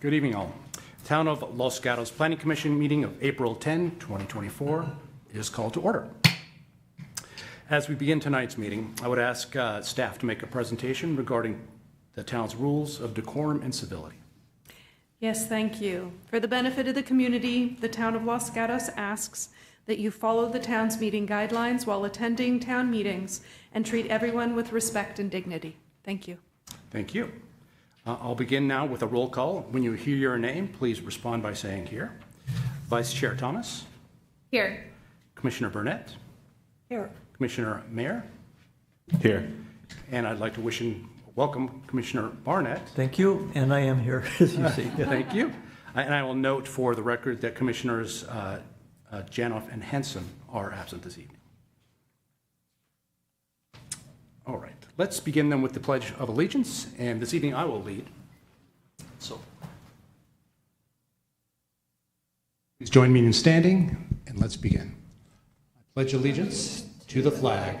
Good evening, all. Town of Los Gatos Planning Commission meeting of April 10, 2024 is called to order. As we begin tonight's meeting, I would ask staff to make a presentation regarding the town's rules of decorum and civility. Yes, thank you. For the benefit of the community, the town of Los Gatos asks that you follow the town's meeting guidelines while attending town meetings and treat everyone with respect and dignity. Thank you. Thank you. I'll begin now with a roll call. When you hear your name, please respond by saying here. Vice Chair Thomas. Here. Commissioner Burnett. Here. Commissioner Mayer. Here. And I'd like to wish and welcome Commissioner Barnett. Thank you, and I am here, as you see. Thank you. And I will note for the record that Commissioners Janoff and Henson are absent this evening. All right, let's begin then with the Pledge of Allegiance, and this evening I will lead. So, please join me in standing, and let's begin. I pledge allegiance to the flag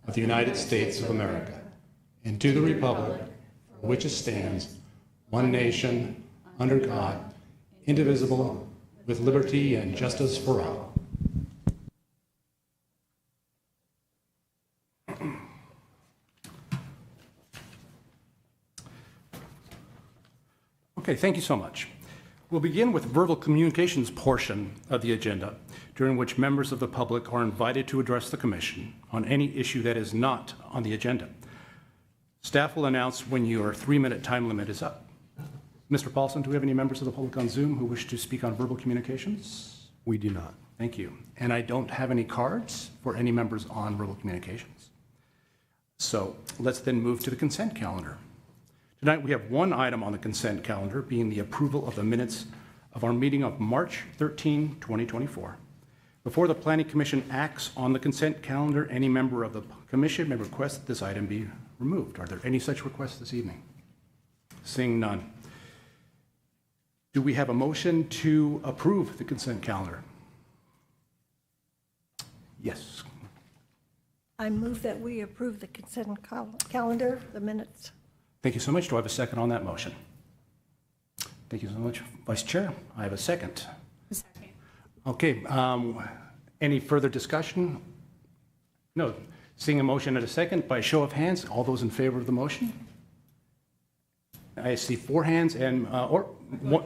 of the United States of America, and to the republic for which it stands, one nation, under God, indivisible, with liberty and justice for all. Okay, thank you so much. We'll begin with verbal communications portion of the agenda, during which members of the public are invited to address the commission on any issue that is not on the agenda. Staff will announce when your 3-minute time limit is up. Mr. Paulson, do we have any members of the public on Zoom who wish to speak on verbal communications? We do not. Thank you. And I don't have any cards for any members on verbal communications. So let's then move to the consent calendar. Tonight we have one item on the consent calendar, being the approval of the minutes of our meeting of March 13, 2024. Before the Planning Commission acts on the consent calendar, any member of the commission may request that this item be removed. Are there any such requests this evening? Seeing none. Do we have a motion to approve the consent calendar? Yes. I move that we approve the consent calendar, the minutes. Thank you so much. Do I have a second on that motion? Thank you so much, Vice Chair. I have a second. Second. Okay. Any further discussion? No. Seeing a motion and a second, by show of hands, all those in favor of the motion? I see 4 hands and or one.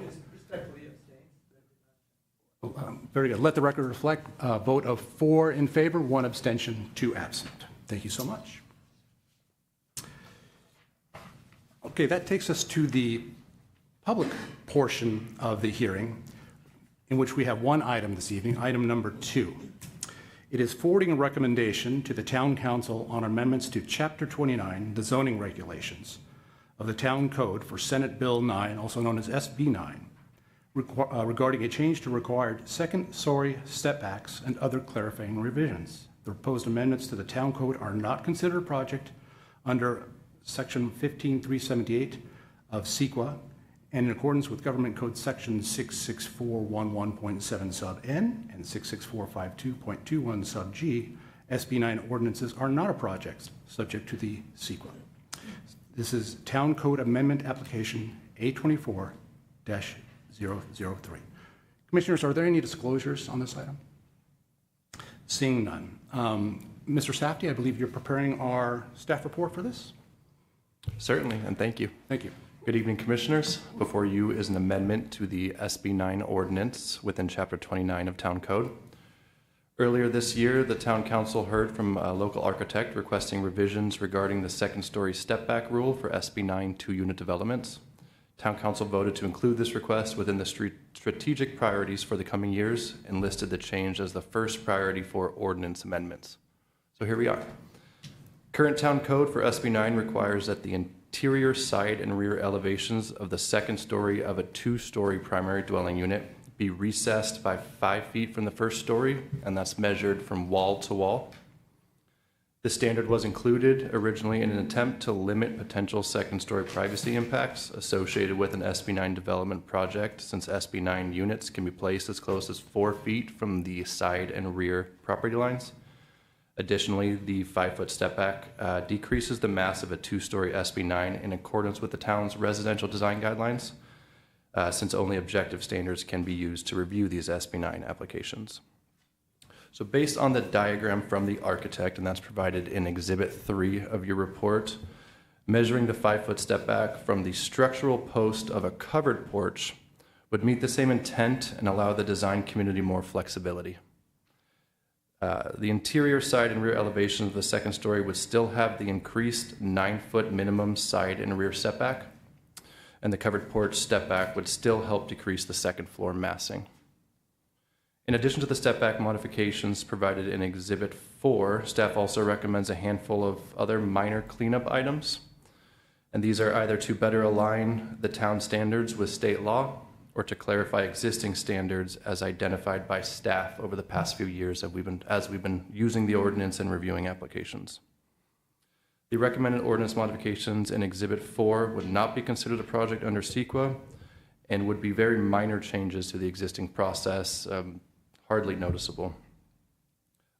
Very good. Let the record reflect a vote of 4 in favor, 1 abstention, 2 absent. Thank you so much. Okay, that takes us to the public portion of the hearing, in which we have one item this evening, item number 2. It is forwarding a recommendation to the Town Council on amendments to Chapter 29, the zoning regulations of the Town Code for Senate Bill 9, also known as SB 9, regarding a change to required second-story step-backs and other clarifying revisions. The proposed amendments to the Town Code are not considered a project under Section 15378 of CEQA, and in accordance with Government Code Section 66411.7 sub N and 66452.21 sub G, SB 9 ordinances are not a project subject to the CEQA. This is Town Code Amendment Application A24-003. Commissioners, are there any disclosures on this item? Seeing none. Mr. Safdie, I believe you're preparing our staff report for this? Certainly, and thank you. Thank you. Good evening, Commissioners. Before you is an amendment to the SB 9 ordinance within Chapter 29 of Town Code. Earlier this year, the Town Council heard from a local architect requesting revisions regarding the second-story step-back rule for SB 9 2-unit developments. Town Council voted to include this request within the strategic priorities for the coming years and listed the change as the first priority for ordinance amendments. So here we are. Current Town Code for SB 9 requires that the interior, side, and rear elevations of the second story of a 2-story primary dwelling unit be recessed by 5 feet from the first story, and that's measured from wall to wall. This standard was included originally in an attempt to limit potential second-story privacy impacts associated with an SB 9 development project, since SB 9 units can be placed as close as 4 feet from the side and rear property lines. Additionally, the 5-foot step back decreases the mass of a 2-story SB 9 in accordance with the town's residential design guidelines. since only objective standards can be used to review these SB9 applications. So based on the diagram from the architect, and that's provided in Exhibit 3 of your report, measuring the 5-foot step back from the structural post of a covered porch would meet the same intent and allow the design community more flexibility. The interior side and rear elevations of the second story would still have the increased 9-foot minimum side and rear setback, and the covered porch step back would still help decrease the second floor massing. In addition to the step back modifications provided in Exhibit 4, staff also recommends a handful of other minor cleanup items. And these are either to better align the town standards with state law or to clarify existing standards as identified by staff over the past few years as we've been using the ordinance and reviewing applications. The recommended ordinance modifications in Exhibit 4 would not be considered a project under CEQA and would be very minor changes to the existing process, hardly noticeable.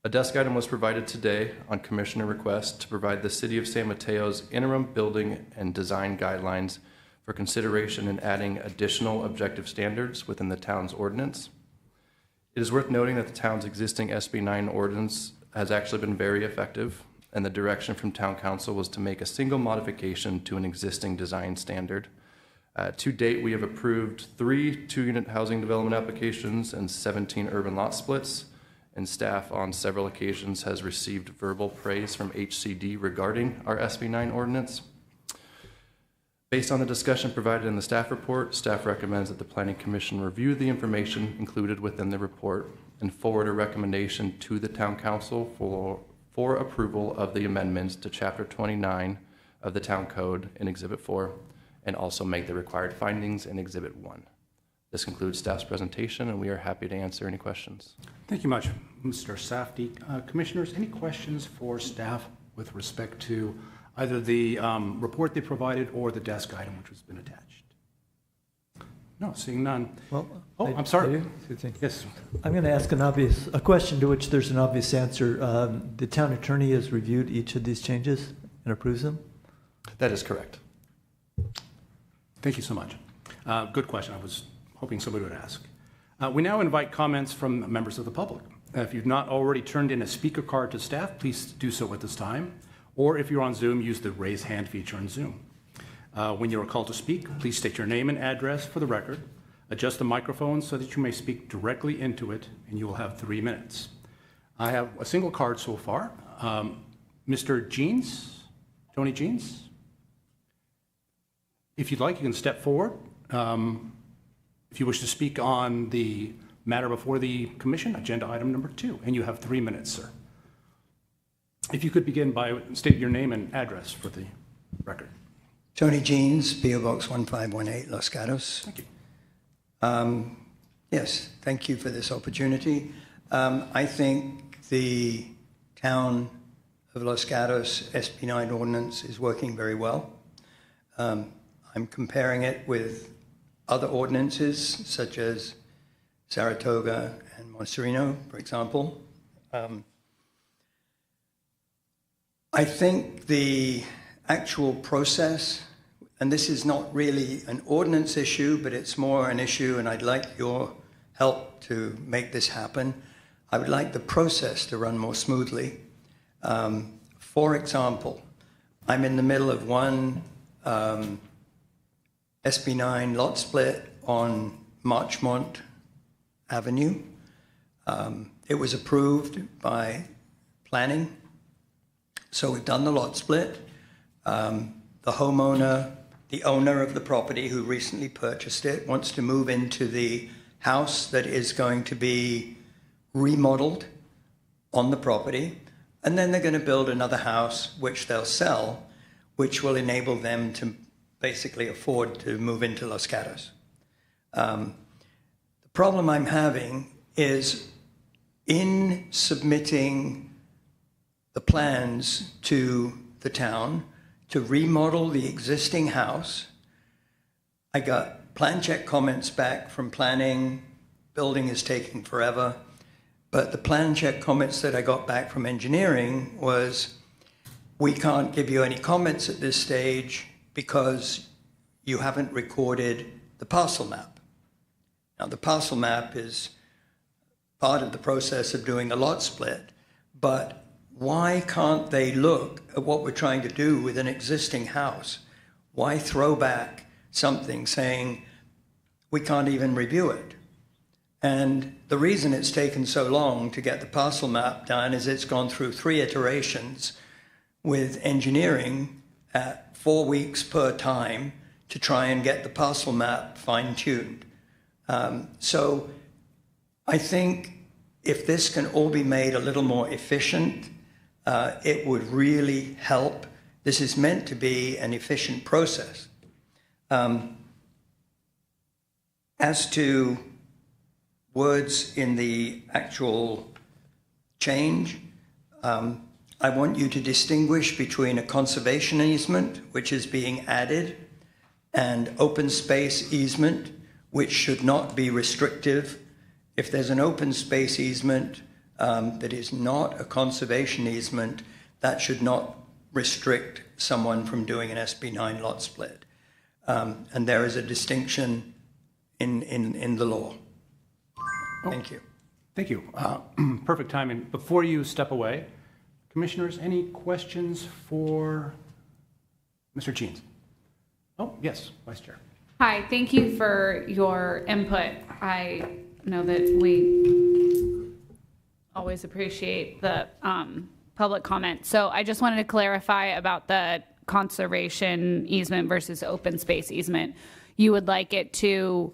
A desk item was provided today on commissioner request to provide the City of San Mateo's interim building and design guidelines for consideration in adding additional objective standards within the town's ordinance. It is worth noting that the town's existing SB9 ordinance has actually been very effective, and the direction from town council was to make a single modification to an existing design standard. To date, we have approved 3 2-unit housing development applications and 17 urban lot splits, and staff on several occasions has received verbal praise from HCD regarding our SB9 ordinance. Based on the discussion provided in the staff report, staff recommends that the Planning Commission review the information included within the report and forward a recommendation to the Town Council for approval of the amendments to Chapter 29 of the Town Code in Exhibit 4, and also make the required findings in Exhibit 1. This concludes staff's presentation, and we are happy to answer any questions. Thank you much, Mr. Safdie. Commissioners, any questions for staff with respect to either the report they provided or the desk item which has been attached? No, seeing none. Well, I'm sorry. I do. Yes. I'm going to ask a question to which there's an obvious answer. The town attorney has reviewed each of these changes and approves them? That is correct. Thank you so much. Good question. I was hoping somebody would ask. We now invite comments from members of the public. If you've not already turned in a speaker card to staff, please do so at this time. Or if you're on Zoom, use the raise hand feature on Zoom. When you are called to speak, please state your name and address for the record. Adjust the microphone so that you may speak directly into it, and you will have 3 minutes. I have a single card so far. Mr. Jeans, Tony Jeans. If you'd like, you can step forward. If you wish to speak on the matter before the commission, agenda item number 2, and you have 3 minutes, sir. If you could begin by stating your name and address for the record. Tony Jeans, P.O. Box 1518, Los Gatos. Thank you. Yes, thank you for this opportunity. I think the town of Los Gatos SB9 ordinance is working very well. I'm comparing it with other ordinances such as Saratoga and Monterino, for example. I think the actual process, and this is not really an ordinance issue, but it's more an issue, and I'd like your help to make this happen. I would like the process to run more smoothly. For example, I'm in the middle of one SB9 lot split on Marchmont Avenue. It was approved by planning, so we've done the lot split. The homeowner, the owner of the property who recently purchased it, wants to move into the house that is going to be remodeled on the property, and then they're going to build another house which they'll sell, which will enable them to basically afford to move into Los Gatos. The problem I'm having is in submitting the plans to the town to remodel the existing house, I got plan check comments back from planning. Building is taking forever. But the plan check comments that I got back from engineering was, we can't give you any comments at this stage because you haven't recorded the parcel map. Now, the parcel map is part of the process of doing a lot split, but why can't they look at what we're trying to do with an existing house? Why throw back something saying we can't even review it? And the reason it's taken so long to get the parcel map done is it's gone through 3 iterations with engineering at 4 weeks per time to try and get the parcel map fine-tuned. So I think if this can all be made a little more efficient, it would really help. This is meant to be an efficient process. As to words in the actual change, I want you to distinguish between a conservation easement, which is being added, and open space easement, which should not be restrictive. If there's an open space easement that is not a conservation easement, that should not restrict someone from doing an SB9 lot split. And there is a distinction in the law. Thank you. Thank you. Perfect timing. Before you step away, commissioners, any questions for Mr. Jeans? Oh, yes, Vice Chair. Hi, thank you for your input. I know that we always appreciate the public comment. So I just wanted to clarify about the conservation easement versus open space easement. You would like it to,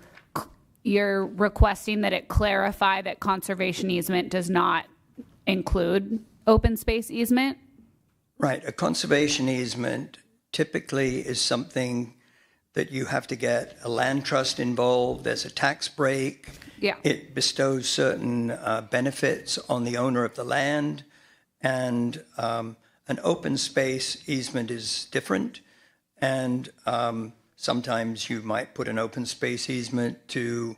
you're requesting that it clarify that conservation easement does not include open space easement? Right. A conservation easement typically is something that you have to get a land trust involved. There's a tax break. Yeah. It bestows certain benefits on the owner of the land. And an open space easement is different. And sometimes you might put an open space easement to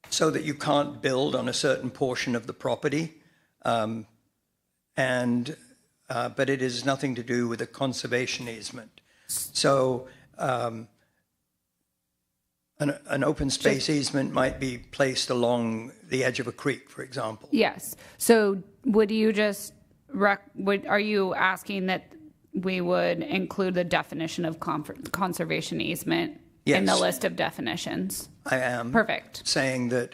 so that you can't build on a certain portion of the property. But it has nothing to do with a conservation easement. So an open space easement might be placed along the edge of a creek, for example. Yes. So would you just, are you asking that we would include the definition of conservation easement in the list of definitions? I am. Perfect. Saying that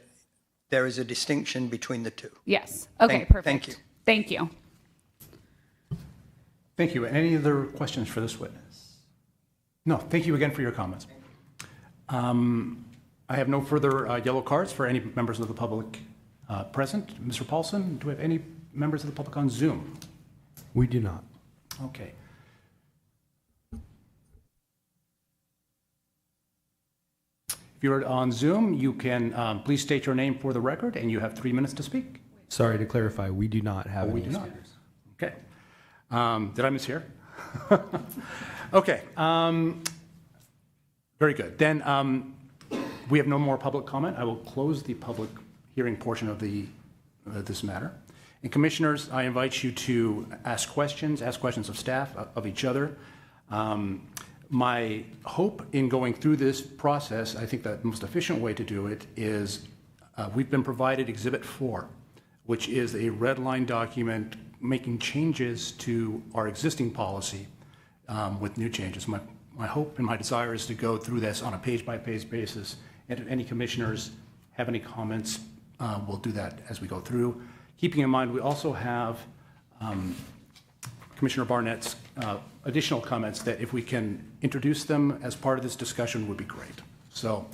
there is a distinction between the two. Yes. Okay, perfect. Thank you. Thank you. Thank you. Any other questions for this witness? No, thank you again for your comments. I have no further yellow cards for any members of the public present. Mr. Paulson, do we have any members of the public on Zoom? We do not. Okay. If you're on Zoom, you can please state your name for the record, and you have 3 minutes to speak. Sorry to clarify, we do not have We any do not. speakers. Okay. Did I mishear? Okay. Very good. Then we have no more public comment. I will close the public hearing portion of this matter. And commissioners, I invite you to ask questions of staff, of each other. My hope in going through this process, I think that the most efficient way to do it is we've been provided Exhibit 4, which is a red line document making changes to our existing policy with new changes. My hope and my desire is to go through this on a page-by-page basis, and if any commissioners have any comments, we'll do that as we go through. Keeping in mind, we also have Commissioner Barnett's additional comments that if we can introduce them as part of this discussion would be great. So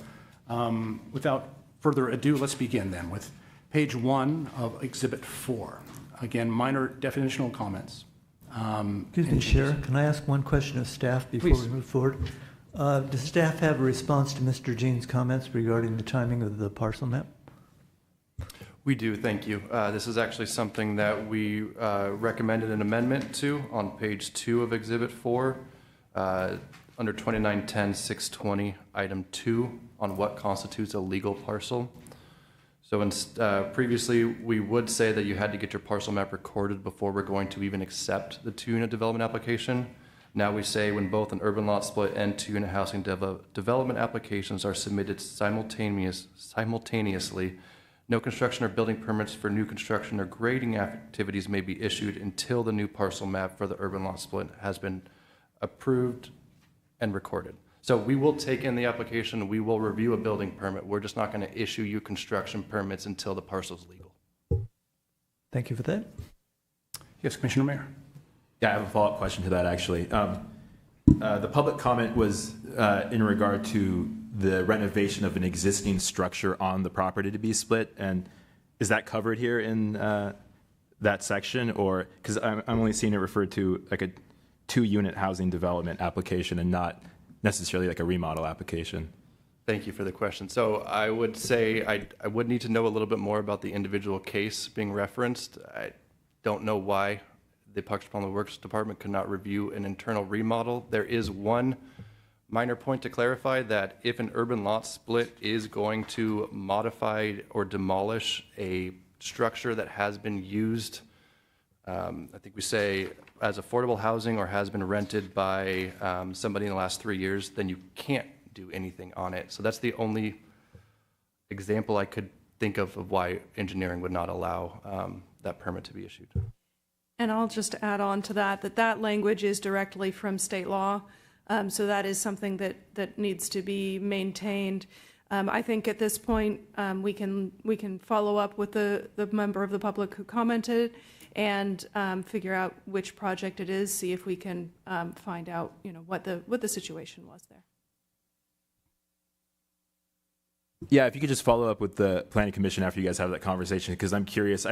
without further ado, let's begin then with page 1 of Exhibit 4. Again, minor definitional comments. Excuse me, Chair, can I ask one question of staff before Please. we move forward? Does staff have a response to Mr. Jean's comments regarding the timing of the parcel map? We do, thank you. This is actually something that we recommended an amendment to on page 2 of Exhibit 4, under 2910-620, item 2, on what constitutes a legal parcel. So previously, we would say that you had to get your parcel map recorded before we're going to even accept the 2-unit development application. Now we say when both an urban lot split and two-unit housing development applications are submitted simultaneously, no construction or building permits for new construction or grading activities may be issued until the new parcel map for the urban lot split has been approved and recorded. So we will take in the application, we will review a building permit. We're just not going to issue you construction permits until the parcel's legal. Thank you for that. Yes, Commissioner Mayor. Yeah, I have a follow-up question to that, actually. The public comment was in regard to the renovation of an existing structure on the property to be split, and is that covered here in that section? Or, because I'm only seeing it referred to like a two-unit housing development application and not necessarily like a remodel application. Thank you for the question. So I would say I would need to know a little bit more about the individual case being referenced. I don't know why the Parks and Public Works Department could not review an internal remodel. There is one minor point to clarify, that if an urban lot split is going to modify or demolish a structure that has been used, I think we say as affordable housing or has been rented by somebody in the last 3 years, then you can't do anything on it. So that's the only example I could think of why engineering would not allow that permit to be issued. And I'll just add on to that language is directly from state law. So that is something that needs to be maintained. I think at this point, we can follow up with the member of the public who commented and figure out which project it is, see if we can find out, what the situation was there. Yeah, if you could just follow up with the Planning Commission after you guys have that conversation, because I'm curious.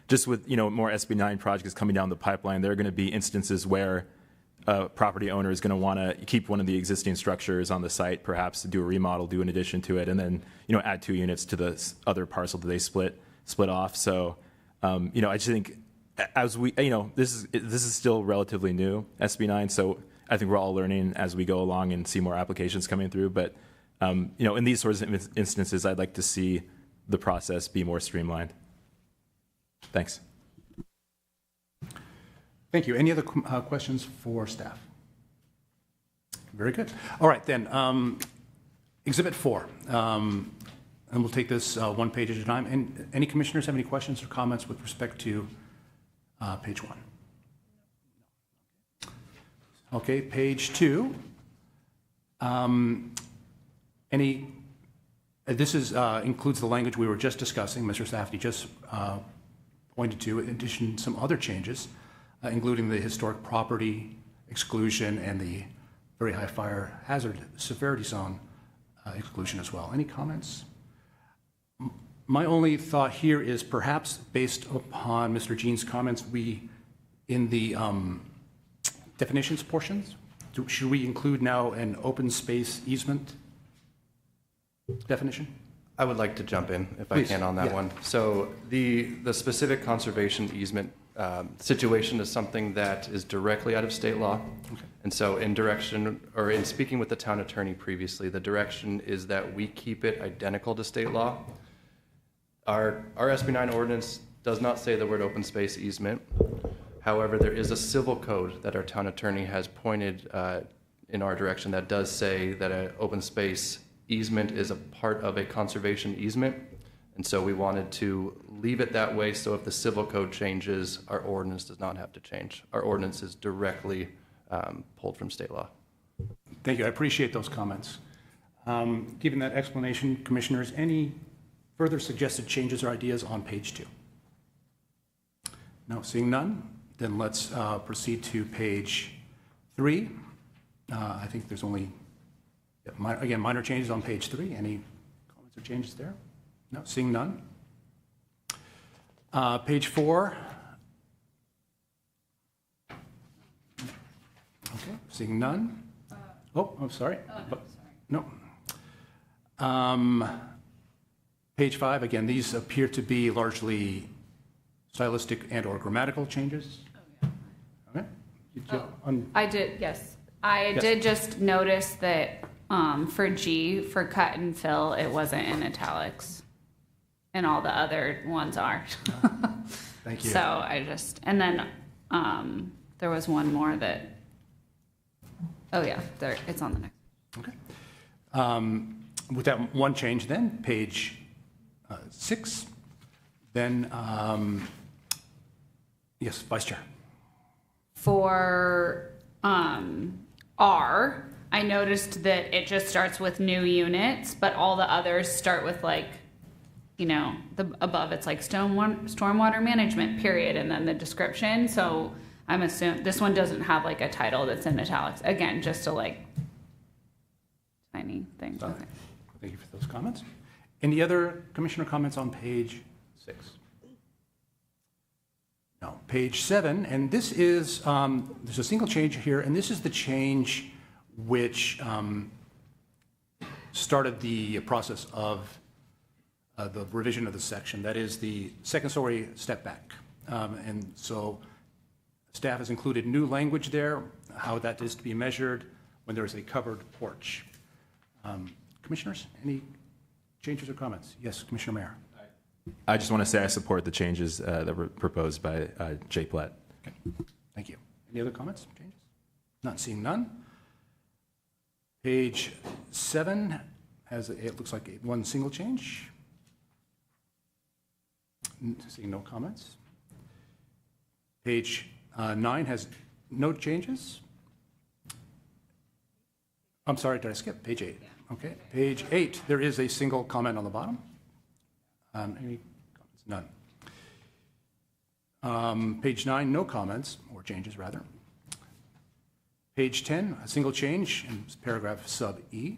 Just with more SB9 projects coming down the pipeline, there are going to be instances where a property owner is going to want to keep one of the existing structures on the site, perhaps to do a remodel, do an addition to it, and then add 2 units to the other parcel that they split off. So I just think as we this is still relatively new, SB9. So I think we're all learning as we go along and see more applications coming through, but. In these sorts of instances, I'd like to see the process be more streamlined. Thanks. Thank you. Any other questions for staff? Very good. All right, then. Exhibit 4. And we'll take this one page at a time. And any commissioners have any questions or comments with respect to page 1? Okay, page 2. This includes the language we were just discussing. Mr. Safdie just pointed to, in addition, some other changes, including the historic property exclusion and the very high fire hazard severity zone exclusion as well. Any comments? My only thought here is perhaps based upon Mr. Jean's comments, in the definitions portions, should we include now an open space easement definition? I would like to jump in if Please. I can on that one. So the specific conservation easement situation is something that is directly out of state law. Okay. And so in speaking with the town attorney previously, the direction is that we keep it identical to state law. Our SB9 ordinance does not say the word open space easement. However, there is a civil code that our town attorney has pointed in our direction that does say that an open space easement is a part of a conservation easement, and so we wanted to leave it that way, so if the civil code changes, our ordinance does not have to change. Our ordinance is directly pulled from state law. Thank you. I appreciate those comments. Given that explanation, commissioners, any further suggested changes or ideas on page 2? No, seeing none, then let's proceed to page 3. I think there's only minor changes on page 3. Any comments or changes there? No, seeing none. Page 4. Okay, seeing none. I'm sorry. No. Page 5, again, these appear to be largely stylistic and or grammatical changes. Okay. I did, yes. I did just notice that for G, for cut and fill, it wasn't in italics. And all the other ones are. Thank you. So and then there was one more that Oh, yeah, there, it's on the next. Okay. With that one change then, page 6, then, yes, Vice Chair. For R, I noticed that it just starts with new units, but all the others start with like, you know, the above it's like stormwater management period, and then the description. So I'm assuming this one doesn't have like a title that's in italics. Again, just a like tiny thing. Okay. Thank you for those comments. Any other commissioner comments on page 6? No, page 7, and this is, there's a single change here, and this is the change which started the process of the revision of the section. That is the second-story step back. And so staff has included new language there, how that is to be measured when there is a covered porch. Commissioners, any changes or comments? Yes, Commissioner Mayer. I just want to say I support the changes that were proposed by Jay Platt. Okay, thank you. Any other comments, changes? Not seeing none. Page 7 has, it looks like one single change. Seeing no comments. Page 9 has no changes. I'm sorry, did I skip? Page 8. Okay, page 8, there is a single comment on the bottom. Any comments? None. Page 9, no comments, or changes rather. Page 10, a single change in paragraph sub E.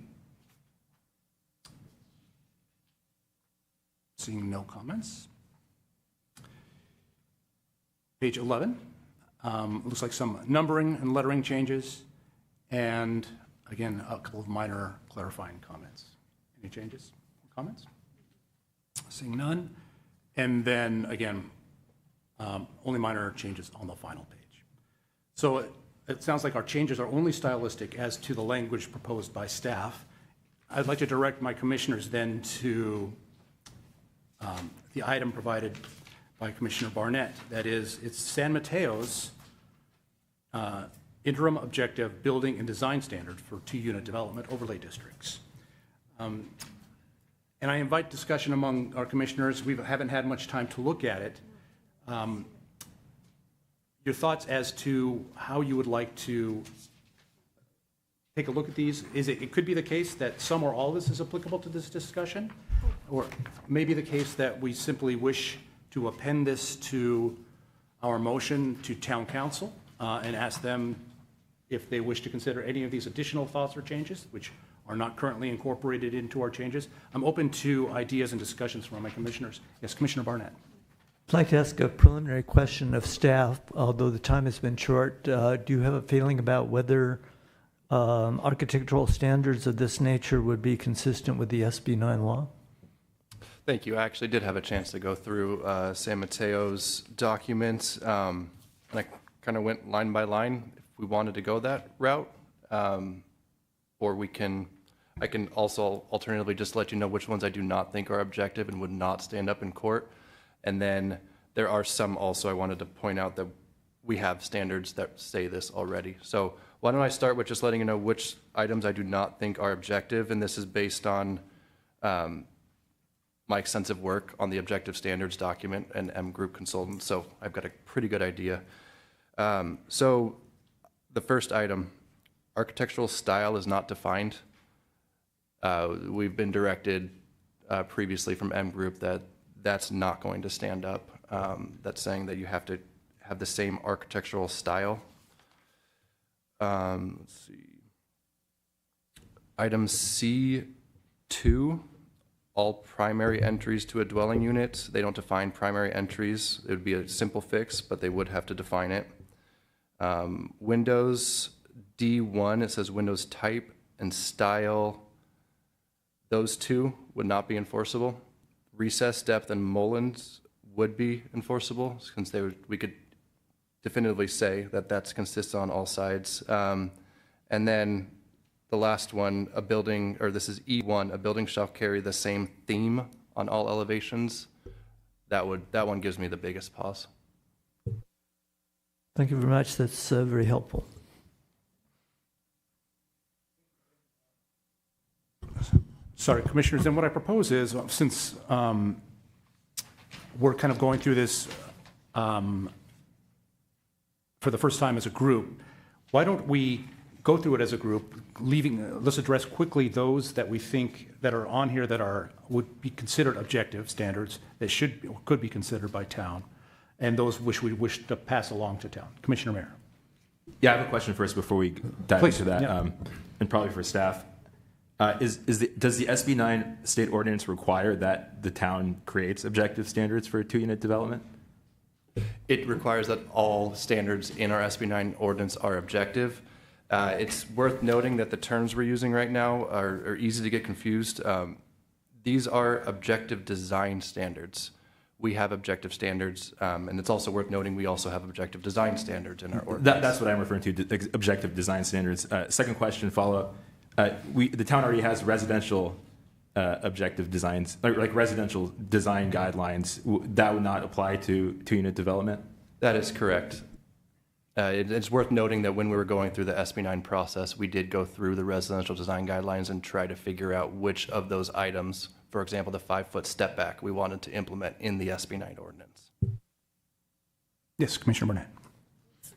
Seeing no comments. Page 11, looks like some numbering and lettering changes, and again, a couple of minor clarifying comments. Any changes or comments? Seeing none. And then again, only minor changes on the final page. So it sounds like our changes are only stylistic as to the language proposed by staff. I'd like to direct my commissioners then to the item provided by Commissioner Barnett. That is, it's San Mateo's interim objective building and design standard for 2-unit development overlay districts. And I invite discussion among our commissioners. We haven't had much time to look at it. Your thoughts as to how you would like to take a look at these? It could be the case that some or all of this is applicable to this discussion, or maybe the case that we simply wish to append this to our motion to town council and ask them if they wish to consider any of these additional thoughts or changes, which are not currently incorporated into our changes. I'm open to ideas and discussions from my commissioners. Yes, Commissioner Barnett. I'd like to ask a preliminary question of staff, although the time has been short. Do you have a feeling about whether architectural standards of this nature would be consistent with the SB 9 law? Thank you. I actually did have a chance to go through San Mateo's documents, and I kind of went line by line if we wanted to go that route, or I can also alternatively just let you know which ones I do not think are objective and would not stand up in court. And then there are some also I wanted to point out that we have standards that say this already. So why don't I start with just letting you know which items I do not think are objective, and this is based on my extensive work on the objective standards document and M Group consultant, so I've got a pretty good idea. So the first item, architectural style is not defined. We've been directed previously from M Group that that's not going to stand up. That's saying that you have to have the same architectural style. Let's see. Item C2, all primary entries to a dwelling unit. They don't define primary entries. It would be a simple fix, but they would have to define it. Windows D1, it says windows type and style. Those two would not be enforceable. Recess depth and mullions would be enforceable, since we could definitively say that that's consistent on all sides. And then the last one, a building, or this is E1, a building shall carry the same theme on all elevations. That one gives me the biggest pause. Thank you very much. That's very helpful. Sorry, Commissioners, then what I propose is, since we're kind of going through this for the first time as a group, why don't we go through it as a group, let's address quickly those that we think that are on here that would be considered objective standards that could be considered by town, and those which we wish to pass along to town. Commissioner Mayor. Yeah, I have a question first before we dive Please, into that, yeah. and probably for staff. Does the SB 9 state ordinance require that the town creates objective standards for 2-unit development? It requires that all standards in our SB 9 ordinance are objective. It's worth noting that the terms we're using right now are easy to get confused. These are objective design standards. We have objective standards, and it's also worth noting we also have objective design standards in our ordinance. That's what I'm referring to, objective design standards. Second question, follow-up. The town already has residential objective designs, like residential design guidelines. That would not apply to 2-unit development? That is correct. It's worth noting that when we were going through the SB 9 process, we did go through the residential design guidelines and try to figure out which of those items, for example, the 5-foot step back, we wanted to implement in the SB 9 ordinance. Yes, Commissioner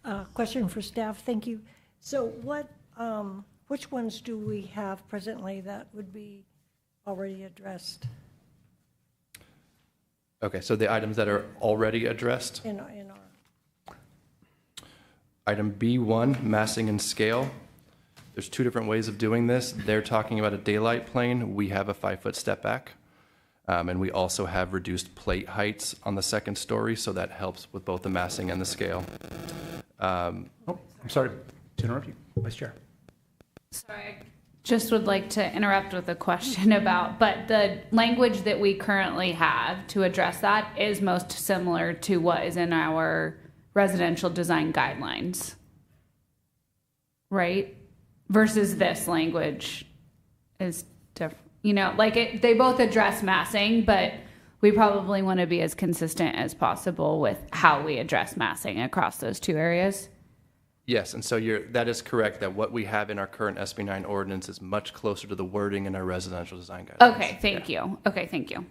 Burnett. Question for staff, thank you. So which ones do we have presently that would be already addressed Okay, so the items that are already addressed. in our, Item B1, massing and scale. There's two different ways of doing this. They're talking about a daylight plane. We have a 5-foot step back. And we also have reduced plate heights on the second story, so that helps with both the massing and the scale. I'm sorry to interrupt you, Vice Chair. Sorry, I just would like to interrupt with a question but the language that we currently have to address that is most similar to what is in our residential design guidelines, right? Versus this language is different. They both address massing, but we probably want to be as consistent as possible with how we address massing across those two areas. Yes, and so that is correct, that what we have in our current SB 9 ordinance is much closer to the wording in our residential design guidelines. Okay, thank you. Okay, thank you.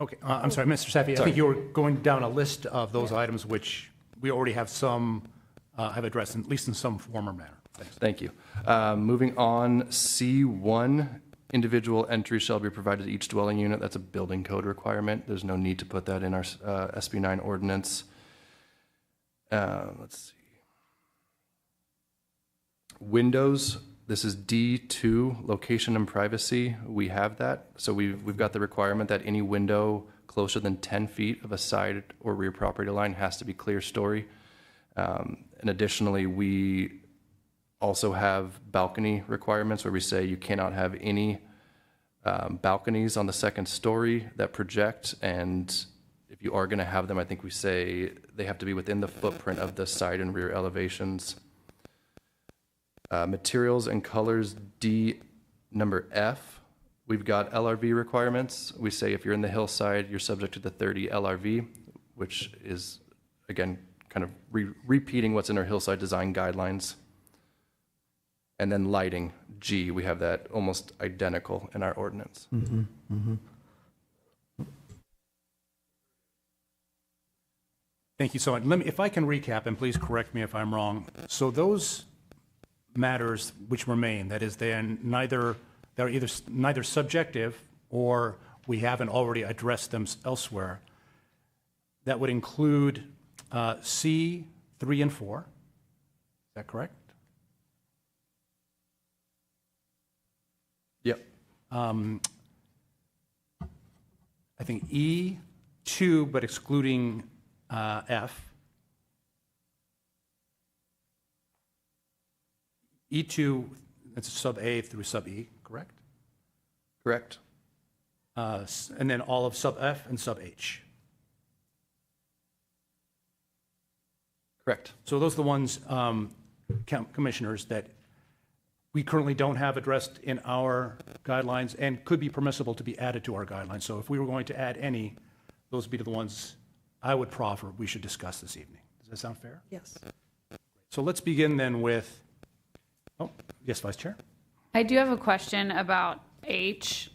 Okay, I'm sorry, Mr. Safi, I think you were going down a list of those items which we already have have addressed, at least in some form or manner. Thanks. Thank you. Moving on, C1, individual entry shall be provided to each dwelling unit. That's a building code requirement. There's no need to put that in our SB 9 ordinance. Let's see. Windows, this is D2, location and privacy. We have that. So we've got the requirement that any window closer than 10 feet of a side or rear property line has to be clear story. And additionally, we also have balcony requirements where we say you cannot have any balconies on the second story that project, and if you are going to have them, I think we say they have to be within the footprint of the side and rear elevations. Materials and colors, D number F, we've got LRV requirements. We say if you're in the hillside, you're subject to the 30 LRV, which is, again, kind of repeating what's in our hillside design guidelines. And then lighting, G, we have that almost identical in our ordinance. Mm-hmm. Mm-hmm. Thank you so much. If I can recap, and please correct me if I'm wrong. So those matters which remain, that is, they're either neither subjective or we haven't already addressed them elsewhere, that would include C, 3, and 4. Is that correct? Yep. I think E2, but excluding F. E2, that's sub A through sub E, correct? Correct. And then all of sub F and sub H. Correct. So those are the ones, commissioners, that we currently don't have addressed in our guidelines and could be permissible to be added to our guidelines. So if we were going to add any, those would be the ones I would proffer we should discuss this evening. Does that sound fair? yes. So let's begin then with, yes, Vice Chair? I do have a question about H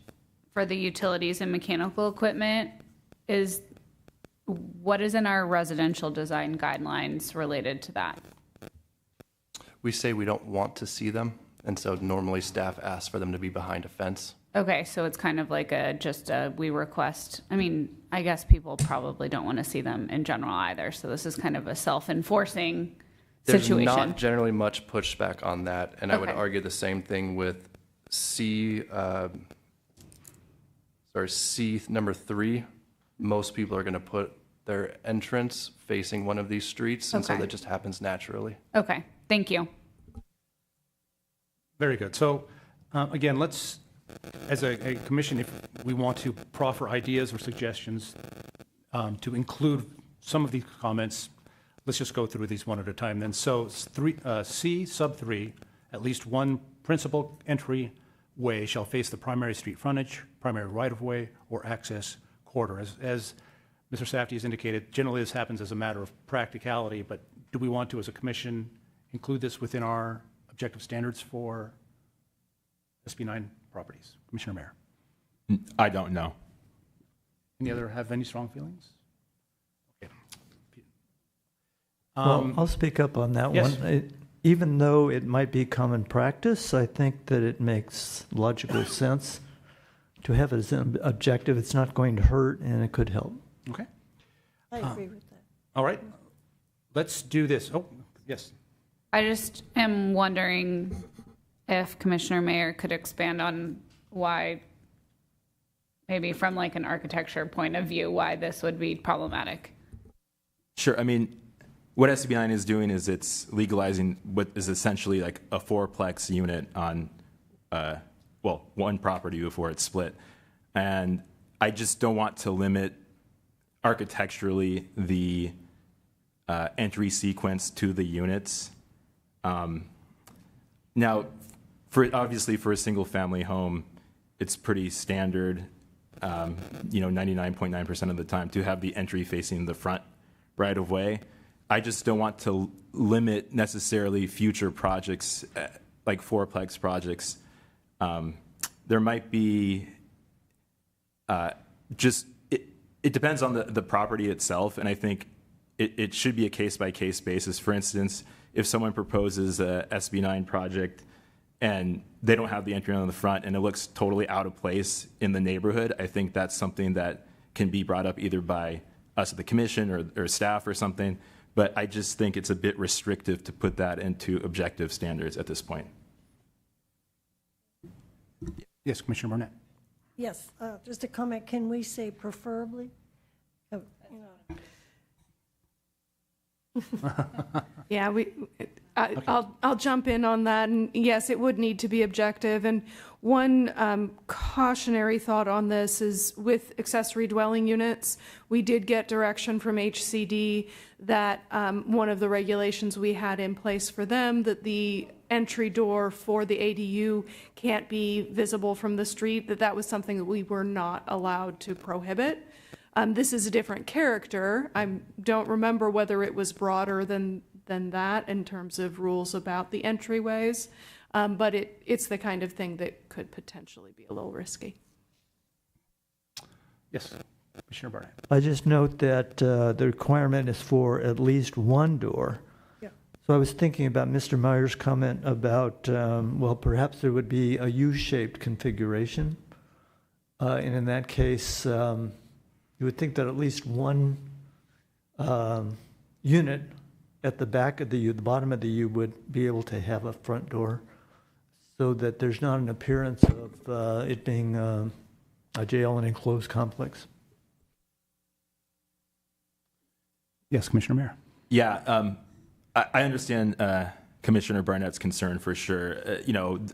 for the utilities and mechanical equipment. What is in our residential design guidelines related to that? We say we don't want to see them, and so normally staff asks for them to be behind a fence. Okay, so it's kind of like we request. I mean, I guess people probably don't want to see them in general either. So this is kind of a self-enforcing situation. There's not generally much pushback on that, and I would Okay. argue the same thing with C number 3. Most people are going to put their entrance facing one of these streets, and so Okay. that just happens naturally. Okay, thank you. Very good. So again, let's, as a commission, if we want to proffer ideas or suggestions to include some of these comments, let's just go through these one at a time then. So C sub 3, at least one principal entry way shall face the primary street frontage, primary right-of-way, or access corridor. As Mr. Safdie has indicated, generally this happens as a matter of practicality, but do we want to, as a commission, include this within our objective standards for SB9 properties? Commissioner Mayor. I don't know. Any other have any strong feelings? Okay. Well, I'll speak up on that yes. one. Even though it might be common practice, I think that it makes logical sense to have it as an objective. It's not going to hurt, and it could help. Okay. I agree with that. All right. Let's do this. Oh, yes. I just am wondering if Commissioner Mayer could expand on why, maybe from like an architecture point of view, why this would be problematic. Sure. I mean, what SB9 is doing is it's legalizing what is essentially like a fourplex unit on, one property before it's split. And I just don't want to limit architecturally the entry sequence to the units. Now, obviously for a single family home, it's pretty standard, 99.9% of the time to have the entry facing the front right of way. I just don't want to limit necessarily future projects, like fourplex projects. There might be it depends on the property itself, and I think it should be a case-by-case basis. For instance, if someone proposes a SB9 project and they don't have the entry on the front and it looks totally out of place in the neighborhood, I think that's something that can be brought up either by us at the commission or staff or something. But I just think it's a bit restrictive to put that into objective standards at this point. Yes, Commissioner Barnett. Yes, just a comment, can we say preferably? Yeah, I'll jump in on that, and yes, it would need to be objective. And one cautionary thought on this is with accessory dwelling units, we did get direction from HCD that one of the regulations we had in place for them, that the entry door for the ADU can't be visible from the street, that was something that we were not allowed to prohibit. This is a different character. I don't remember whether it was broader than that in terms of rules about the entryways, but it's the kind of thing that could potentially be a little risky. Yes, Commissioner Barnett. I just note that the requirement is for at least one door. Yeah. So I was thinking about Mr. Meyer's comment about, perhaps there would be a U-shaped configuration. And in that case, you would think that at least one unit at the back of the U, the bottom of the U, would be able to have a front door so that there's not an appearance of it being a jail and enclosed complex. Yes, Commissioner Mayer. Yeah, I understand Commissioner Barnett's concern for sure.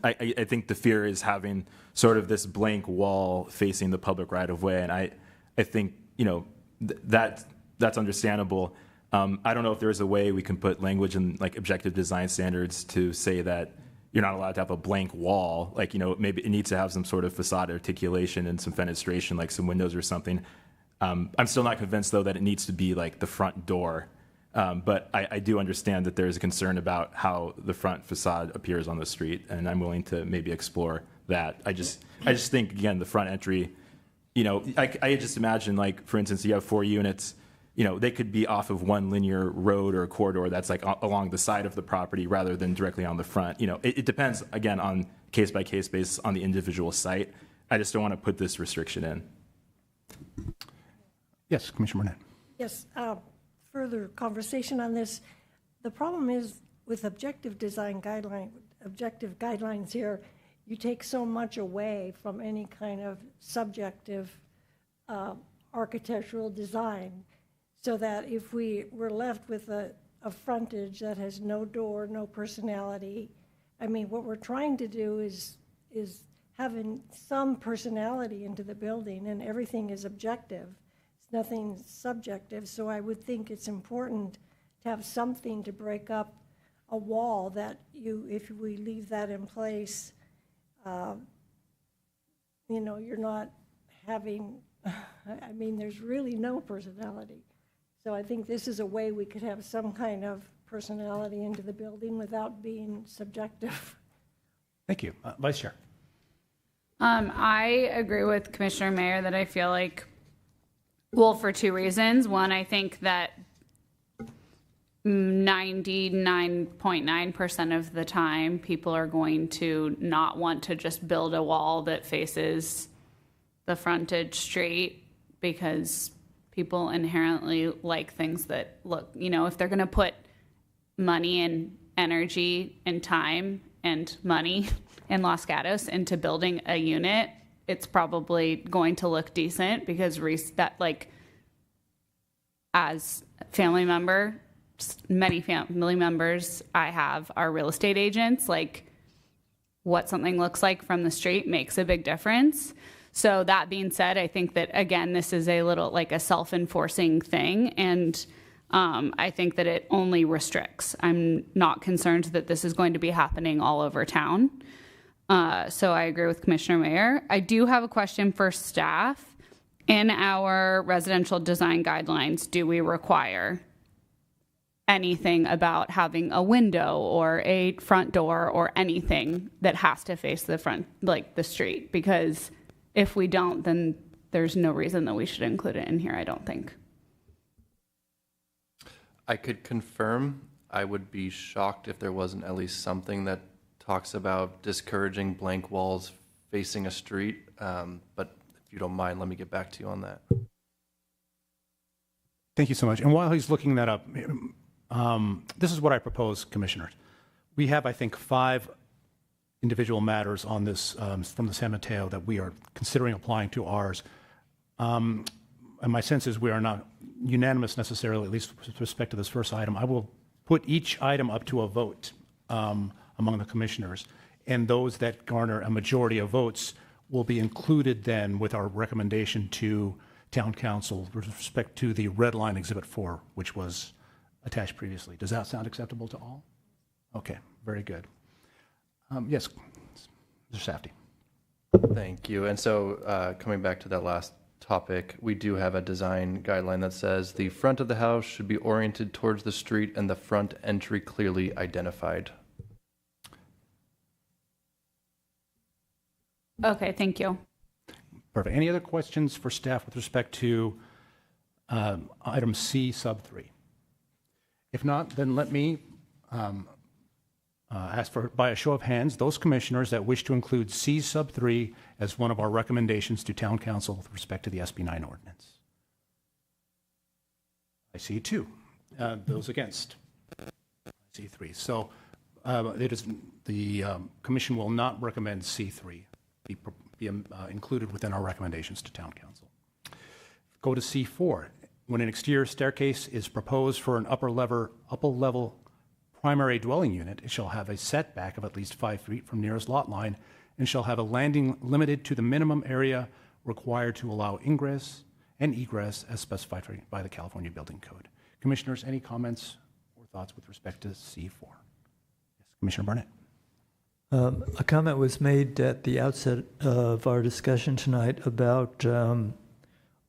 I think the fear is having sort of this blank wall facing the public right of way, and I think that's understandable. I don't know if there's a way we can put language in like objective design standards to say that you're not allowed to have a blank wall. Like, maybe it needs to have some sort of facade articulation and some fenestration, like some windows or something. I'm still not convinced though that it needs to be like the front door. But I do understand that there is a concern about how the front facade appears on the street, and I'm willing to maybe explore that. I just think, again, the front entry, I just imagine, like, for instance, you have 4 units, they could be off of one linear road or corridor that's like along the side of the property rather than directly on the front. It depends, again, on case-by-case basis on the individual site. I just don't want to put this restriction in. Yes, Commissioner Burnett. Yes, further conversation on this. The problem is with objective guidelines here, you take so much away from any kind of subjective architectural design, so that if we were left with a frontage that has no door, no personality, I mean, what we're trying to do is having some personality into the building, and everything is objective. It's nothing subjective, so I would think it's important to have something to break up a wall that if we leave that in place, you're not having, I mean, there's really no personality. So I think this is a way we could have some kind of personality into the building without being subjective. Thank you. Vice Chair. I agree with Commissioner Mayer that I feel like, well, for 2 reasons. One, I think that 99.9% of the time, people are going to not want to just build a wall that faces the frontage street, because people inherently like things that look, if they're going to put money and energy and time and money in Los Gatos into building a unit, it's probably going to look decent, because as family member, many family members I have are real estate agents. Like, what something looks like from the street makes a big difference. So that being said, I think that, again, this is a little like a self-enforcing thing, and I think that it only restricts. I'm not concerned that this is going to be happening all over town. So I agree with Commissioner Mayer. I do have a question for staff. In our residential design guidelines, do we require anything about having a window or a front door or anything that has to face the front, like the street? Because if we don't, then there's no reason that we should include it in here, I don't think. I could confirm. I would be shocked if there wasn't at least something that talks about discouraging blank walls facing a street. But if you don't mind, let me get back to you on that. Thank you so much. And while he's looking that up, this is what I propose, Commissioners. We have, I think, 5 individual matters on this from the San Mateo that we are considering applying to ours. And my sense is we are not unanimous necessarily, at least with respect to this first item. I will put each item up to a vote among the commissioners, and those that garner a majority of votes will be included then with our recommendation to Town Council with respect to the red line Exhibit 4, which was attached previously. Does that sound acceptable to all? Okay, very good. Yes, Mr. Safdie. Thank you. And so coming back to that last topic, we do have a design guideline that says the front of the house should be oriented towards the street and the front entry clearly identified. Okay, thank you. Perfect. Any other questions for staff with respect to item C sub 3? If not, then let me ask for, by a show of hands, those commissioners that wish to include C sub 3 as one of our recommendations to Town Council with respect to the SB 9 ordinance. I see 2. Those against? I see 3. So it is the commission will not recommend C3 be included within our recommendations to Town Council. Go to C4. When an exterior staircase is proposed for an upper level primary dwelling unit, it shall have a setback of at least 5 feet from nearest lot line and shall have a landing limited to the minimum area required to allow ingress and egress as specified by the California Building Code. Commissioners, any comments or thoughts with respect to C4? Yes, Commissioner Barnett. A comment was made at the outset of our discussion tonight about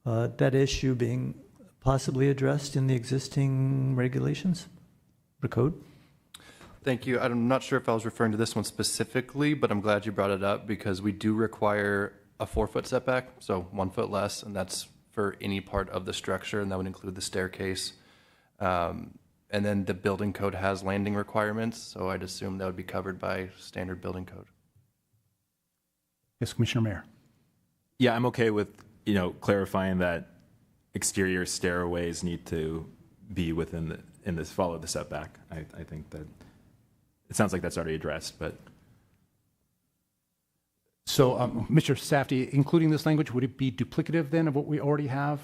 that issue being possibly addressed in the existing regulations or code? Thank you. I'm not sure if I was referring to this one specifically, but I'm glad you brought it up because we do require a 4-foot setback, so 1 foot less, and that's for any part of the structure, and that would include the staircase. And then the building code has landing requirements, so I'd assume that would be covered by standard building code. Yes, Commissioner Mayor. Yeah, I'm okay with, clarifying that exterior stairways need to be within follow the setback. I think that it sounds like that's already addressed, but. So, Mr. Safdie, including this language, would it be duplicative then of what we already have?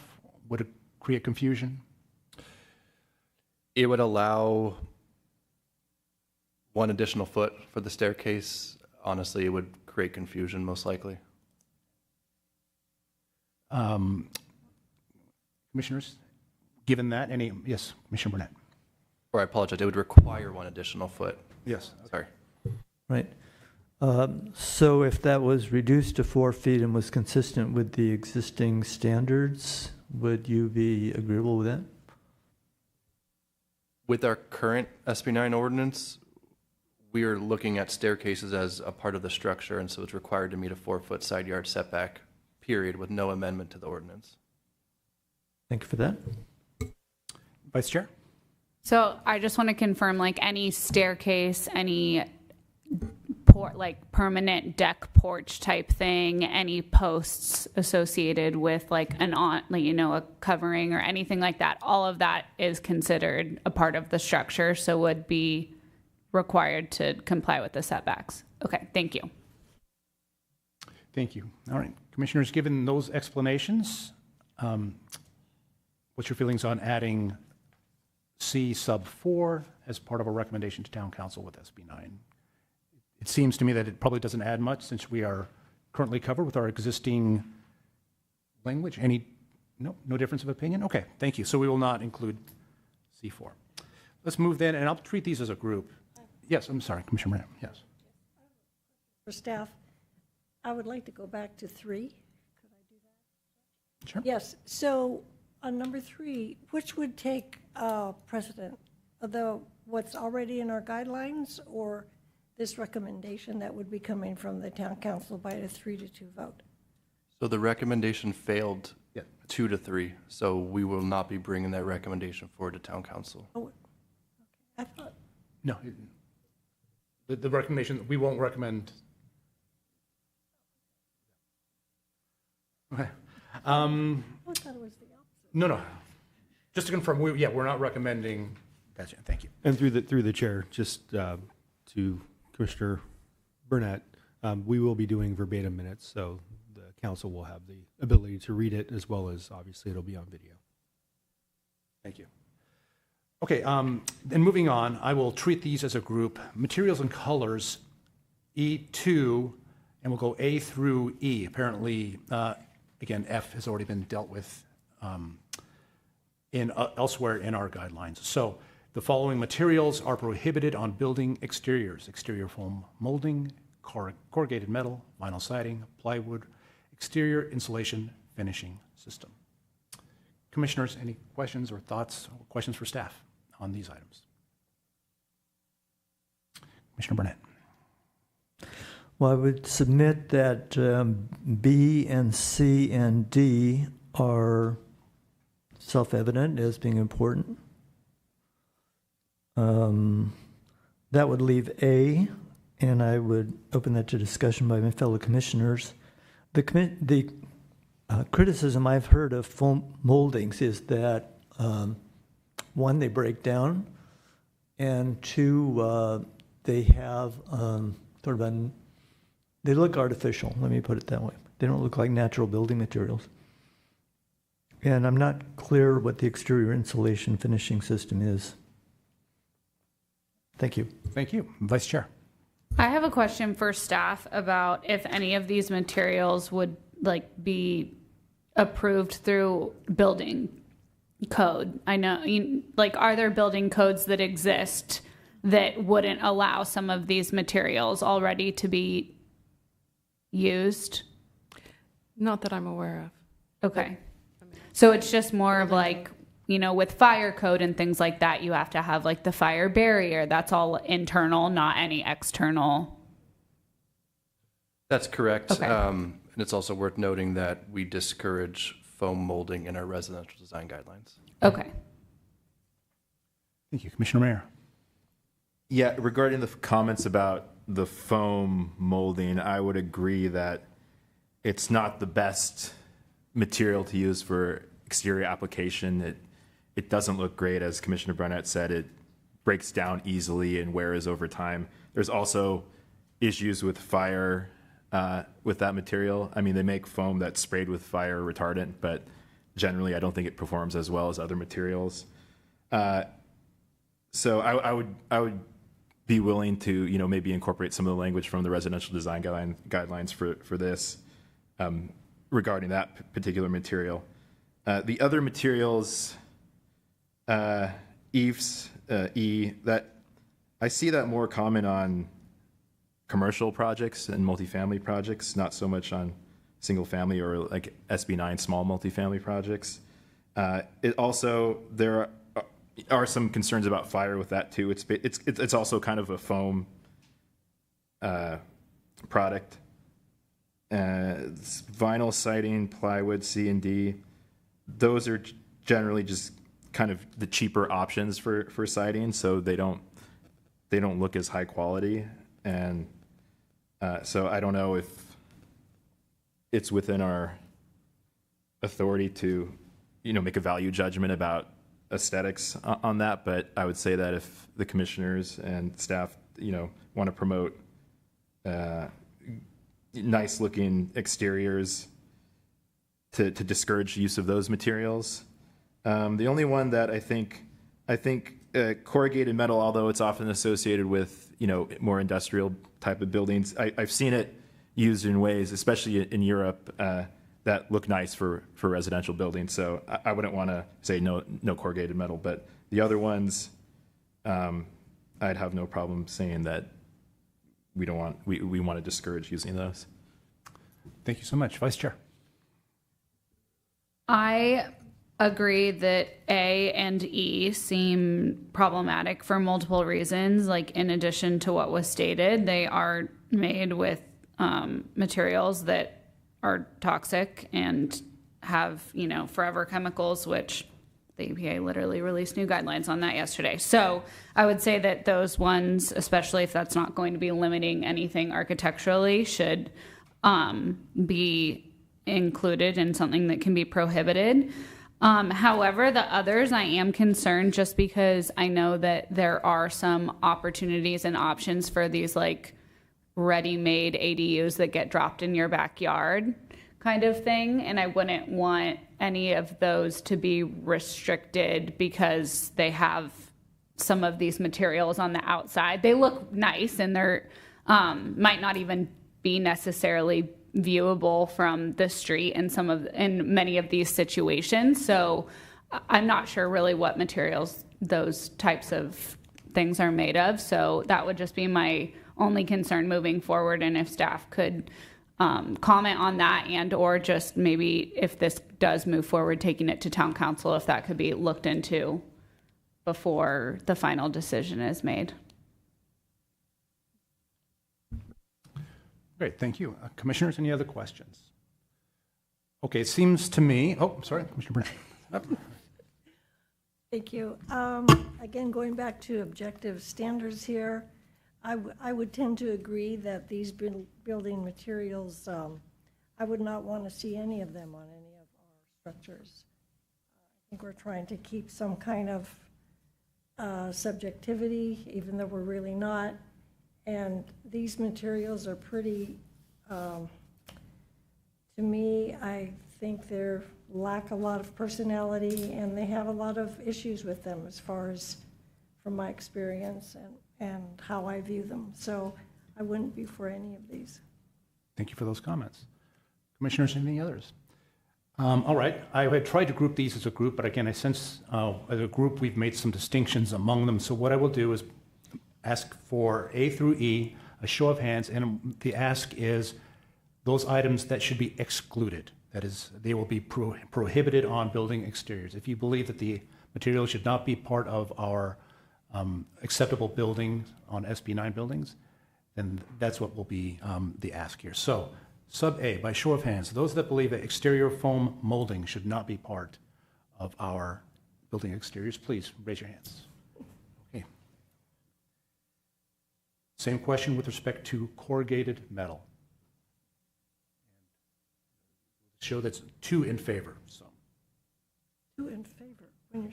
Would it create confusion? It would allow 1 additional foot for the staircase. Honestly, it would create confusion most likely. Commissioners, given that, yes, Commissioner Burnett. Or I apologize, it would require 1 additional foot. Yes. Sorry. Right. So if that was reduced to 4 feet and was consistent with the existing standards, would you be agreeable with that? With our current SB9 ordinance, we are looking at staircases as a part of the structure, and so it's required to meet a 4-foot side yard setback, period, with no amendment to the ordinance. Thank you for that. Vice Chair? So I just want to confirm, like any staircase, any permanent deck porch type thing, any posts associated with like a covering or anything like that, all of that is considered a part of the structure, so would be required to comply with the setbacks. Okay, thank you. Thank you. All right, Commissioners, given those explanations, what's your feelings on adding C sub 4 as part of a recommendation to Town Council with SB 9? It seems to me that it probably doesn't add much since we are currently covered with our existing language. No difference of opinion? Okay, thank you. So we will not include C4. Let's move then, and I'll treat these as a group. Yes, I'm sorry, Commissioner Moran, yes. For staff, I would like to go back to 3. Could I do that? Sure. Yes, so on number 3, which would take precedent? What's already in our guidelines or this recommendation that would be coming from the Town Council by a 3-2 vote? So the recommendation failed Yeah. 2 to 3, so we will not be bringing that recommendation forward to Town Council. Oh, okay. I thought, No, the recommendation, we won't recommend. Okay. I thought it was the opposite. No. Just to confirm, we're not recommending. Gotcha. Thank you. And through the chair, just to Commissioner Burnett, we will be doing verbatim minutes, so the council will have the ability to read it as well as obviously it'll be on video. Thank you. Okay, then moving on, I will treat these as a group. Materials and colors, E2, and we'll go A through E. Apparently, again, F has already been dealt with elsewhere in our guidelines. So the following materials are prohibited on building exteriors: exterior foam molding, corrugated metal, vinyl siding, plywood, exterior insulation finishing system. Commissioners, any questions or thoughts or questions for staff on these items? Commissioner Burnett. Well, I would submit that B and C and D are self-evident as being important. That would leave A, and I would open that to discussion by my fellow commissioners. The criticism I've heard of foam moldings is that, 1, they break down, and 2, they have sort of they look artificial, let me put it that way. They don't look like natural building materials. And I'm not clear what the exterior insulation finishing system is. Thank you. Thank you. Vice Chair. I have a question for staff about if any of these materials would be approved through building code. I know, are there building codes that exist that wouldn't allow some of these materials already to be used? Not that I'm aware of. Okay. So it's just more of with fire code and things like that, you have to have like the fire barrier. That's all internal, not any external. That's correct. Okay. And it's also worth noting that we discourage foam molding in our residential design guidelines. Okay. Thank you. Commissioner Mayer. Yeah, regarding the comments about the foam molding, I would agree that it's not the best material to use for exterior application. It doesn't look great, as Commissioner Burnett said. It breaks down easily and wears over time. There's also issues with fire with that material. I mean, they make foam that's sprayed with fire retardant, but generally I don't think it performs as well as other materials. So I would be willing to, maybe incorporate some of the language from the residential design guidelines for this regarding that particular material. The other materials, EIFS, that I see that more common on commercial projects and multifamily projects, not so much on single family or like SB9 small multifamily projects. It also, there are some concerns about fire with that too. It's also kind of a foam product. Vinyl siding, plywood, C and D. Those are generally just kind of the cheaper options for siding, so they don't look as high quality, and so I don't know if it's within our authority to make a value judgment about aesthetics on that, but I would say that if the commissioners and staff want to promote nice looking exteriors to discourage use of those materials. The only one that I think corrugated metal, although it's often associated with more industrial type of buildings, I've seen it used in ways, especially in Europe, that look nice for residential buildings. So I wouldn't want to say no corrugated metal, but the other ones, I'd have no problem saying that we want to discourage using those. Thank you so much. Vice Chair. I agree that A and E seem problematic for multiple reasons. Like, in addition to what was stated, they are made with materials that are toxic and have, forever chemicals, which the EPA literally released new guidelines on that yesterday. So I would say that those ones, especially if that's not going to be limiting anything architecturally, should be included in something that can be prohibited. However, the others, I am concerned just because I know that there are some opportunities and options for these like ready-made ADUs that get dropped in your backyard kind of thing. And I wouldn't want any of those to be restricted because they have some of these materials on the outside. They look nice and they're might not even be necessarily viewable from the street in many of these situations. So I'm not sure really what materials those types of things are made of. So that would just be my only concern moving forward. And if staff could comment on that, and or just maybe if this does move forward, taking it to town council, if that could be looked into before the final decision is made. Great, thank you. Commissioners, any other questions? Okay, it seems to me, sorry, Commissioner Burnett. Thank you. Again, going back to objective standards here, I would tend to agree that these building materials, I would not want to see any of them on any of our structures. I think we're trying to keep some kind of subjectivity, even though we're really not. And these materials are pretty, to me, I think they lack a lot of personality, and they have a lot of issues with them as far as from my experience and how I view them. So I wouldn't be for any of these. Thank you for those comments. Commissioners, any others? All right, I had tried to group these as a group, but again, I sense as a group we've made some distinctions among them. So what I will do is ask for A through E, a show of hands, and the ask is those items that should be excluded. That is, they will be prohibited on building exteriors. If you believe that the material should not be part of our acceptable buildings on SB9 buildings, then that's what will be the ask here. So, sub A, by show of hands, those that believe that exterior foam molding should not be part of our building exteriors, please raise your hands. Okay. Same question with respect to corrugated metal. Show that's 2 in favor. So 2 in favor. When you're,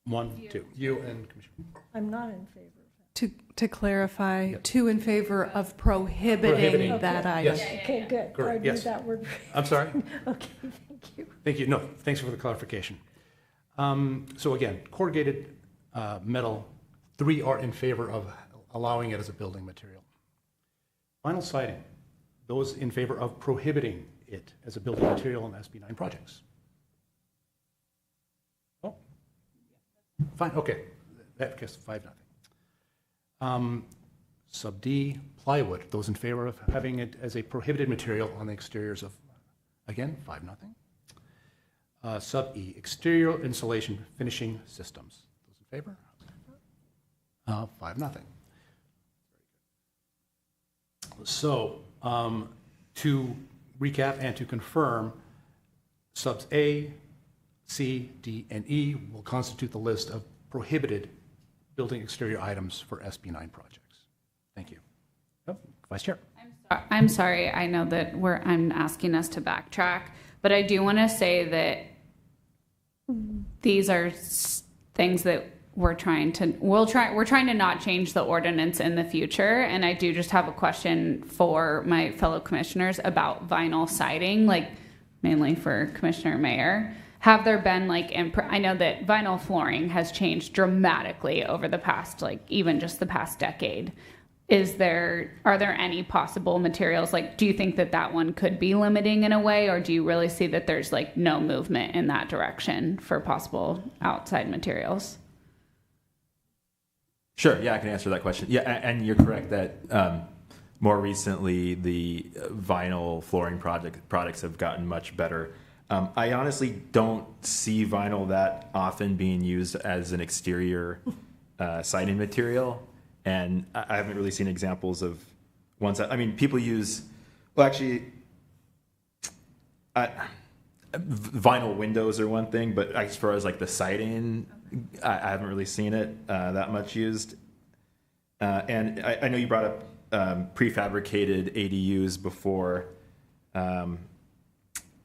1, 2. You and Commissioner. I'm not in favor of that. To clarify, Yep. 2 in favor of prohibiting Prohibiting. that Okay. item. Yes. Okay, good. Correct, I knew yes. that word. I'm sorry? Okay, thank you. Thank you. No, thanks for the clarification. So again, corrugated metal, 3 are in favor of allowing it as a building material. Vinyl siding, those in favor of prohibiting it as a building material in SB9 projects. Oh, fine, okay. That gets 5-0. Sub D, plywood, those in favor of having it as a prohibited material on the exteriors of, again, 5-0. Sub E, exterior insulation finishing systems. Those in favor? 5-0. So, to recap and to confirm, subs A, C, D, and E will constitute the list of prohibited building exterior items for SB9 projects. Thank you. Oh, Vice Chair. I'm sorry, I know that I'm asking us to backtrack, but I do want to say that these are things that we're trying to not change the ordinance in the future. And I do just have a question for my fellow commissioners about vinyl siding, like mainly for Commissioner Mayer. Have there been I know that vinyl flooring has changed dramatically over the past, even just the past decade. Are there any possible materials, do you think that one could be limiting in a way, or do you really see that there's no movement in that direction for possible outside materials? Sure, yeah, I can answer that question. Yeah, and you're correct that more recently the vinyl flooring products have gotten much better. I honestly don't see vinyl that often being used as an exterior siding material, and I haven't really seen examples of ones that, people use, vinyl windows are one thing, but as far as the siding, I haven't really seen it that much used. And I know you brought up prefabricated ADUs before,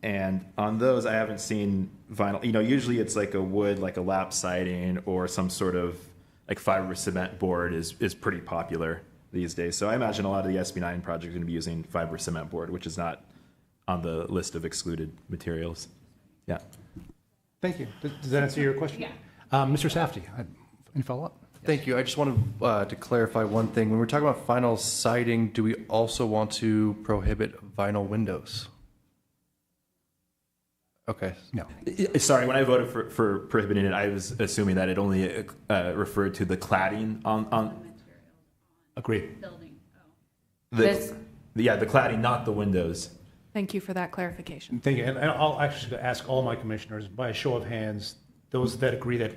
and on those I haven't seen vinyl. Usually it's a wood, a lap siding, or some sort of fiber cement board is pretty popular these days. So I imagine a lot of the SB9 projects are going to be using fiber cement board, which is not on the list of excluded materials. Yeah. Thank you. Does that answer your question? Yeah. Mr. Safdie, any follow-up? Thank you. I just wanted to clarify one thing. When we're talking about vinyl siding, do we also want to prohibit vinyl windows? Okay. No. Sorry, when I voted for prohibiting it, I was assuming that it only referred to the cladding on Agreed. the cladding, not the windows. Thank you for that clarification. Thank you. And I'll actually ask all my commissioners, by a show of hands, those that agree that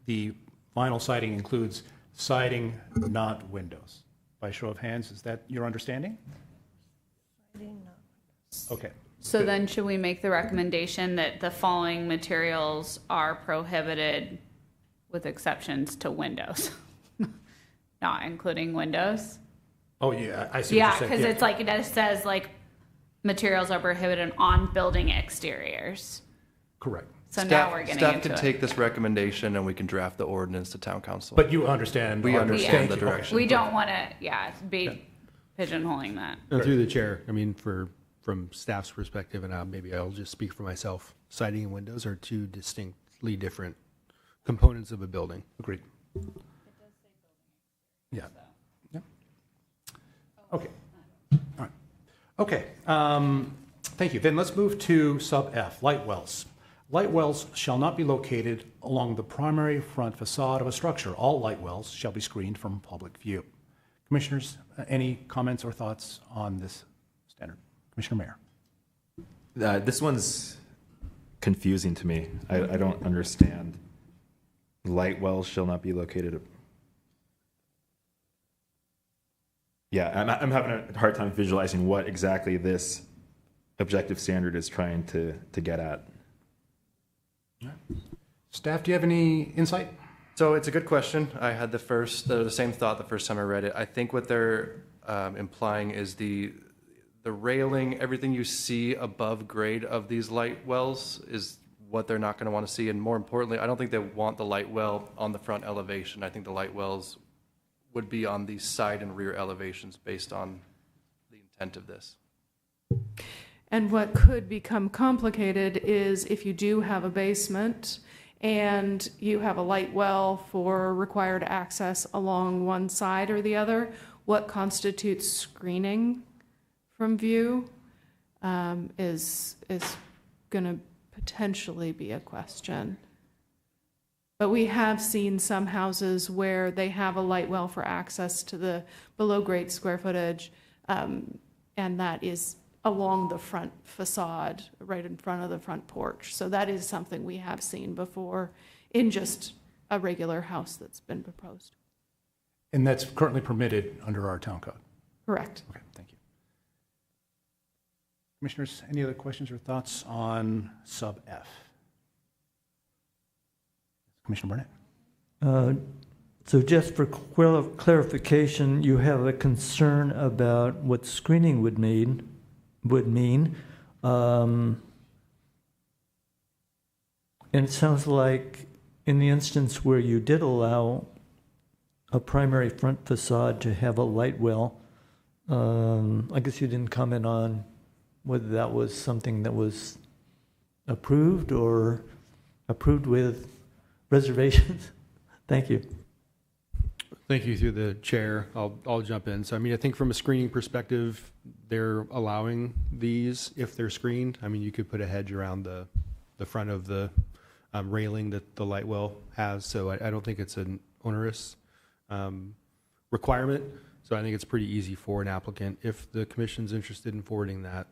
the vinyl siding includes siding, not windows. By a show of hands, is that your understanding? Okay. So then should we make the recommendation that the following materials are prohibited with exceptions to windows? Not including windows? Oh, yeah, I see what Yeah, you're saying. because it's it just says materials are prohibited on building exteriors. Correct. So now we're getting Staff into can it. take this recommendation and we can draft the ordinance to town council. But you understand. We our- understand Thank the you. direction. We don't want to, be pigeonholing that. And through the chair, from staff's perspective, and maybe I'll just speak for myself, siding and windows are 2 distinctly different components of a building. Agreed. Yeah. Yeah. Okay. All right. Okay. Thank you. Then let's move to sub F, light wells. Light wells shall not be located along the primary front facade of a structure. All light wells shall be screened from public view. Commissioners, any comments or thoughts on this standard? Commissioner Mayer. This one's confusing to me. I don't understand. Light wells shall not be located. Yeah, I'm having a hard time visualizing what exactly this objective standard is trying to get at. Staff, do you have any insight? So it's a good question. I had the same thought the first time I read it. I think what they're implying is the railing, everything you see above grade of these light wells is what they're not going to want to see. And more importantly, I don't think they want the light well on the front elevation. I think the light wells would be on the side and rear elevations based on the intent of this. And what could become complicated is if you do have a basement and you have a light well for required access along one side or the other, what constitutes screening from view is going to potentially be a question. But we have seen some houses where they have a light well for access to the below grade square footage, and that is along the front facade, right in front of the front porch. So that is something we have seen before in just a regular house that's been proposed. And that's currently permitted under our town code? Correct. Okay, thank you. Commissioners, any other questions or thoughts on sub F? Commissioner Burnett? So just for clarification, you have a concern about what screening would mean. And it sounds like in the instance where you did allow a primary front facade to have a light well, I guess you didn't comment on whether that was something that was approved or approved with reservations. Thank you. Thank you through the chair. I'll jump in. So, I mean, I think from a screening perspective, they're allowing these if they're screened. I mean, you could put a hedge around the front of the railing that the light well has. So I don't think it's an onerous requirement. So I think it's pretty easy for an applicant, if the commission's interested in forwarding that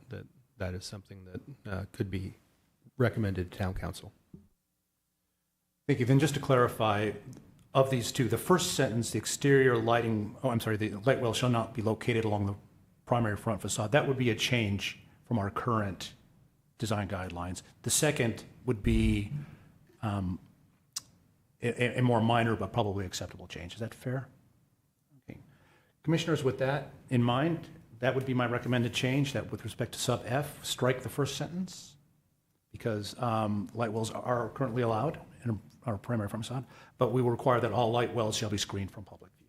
is something that could be recommended to town council. Thank you. Then just to clarify, of these two, the first sentence, the exterior lighting, the light well shall not be located along the primary front facade. That would be a change from our current design guidelines. The second would be a more minor but probably acceptable change. Is that fair? Okay. Commissioners, with that in mind, that would be my recommended change, that with respect to sub F, strike the first sentence, because light wells are currently allowed in our primary front facade, but we will require that all light wells shall be screened from public view.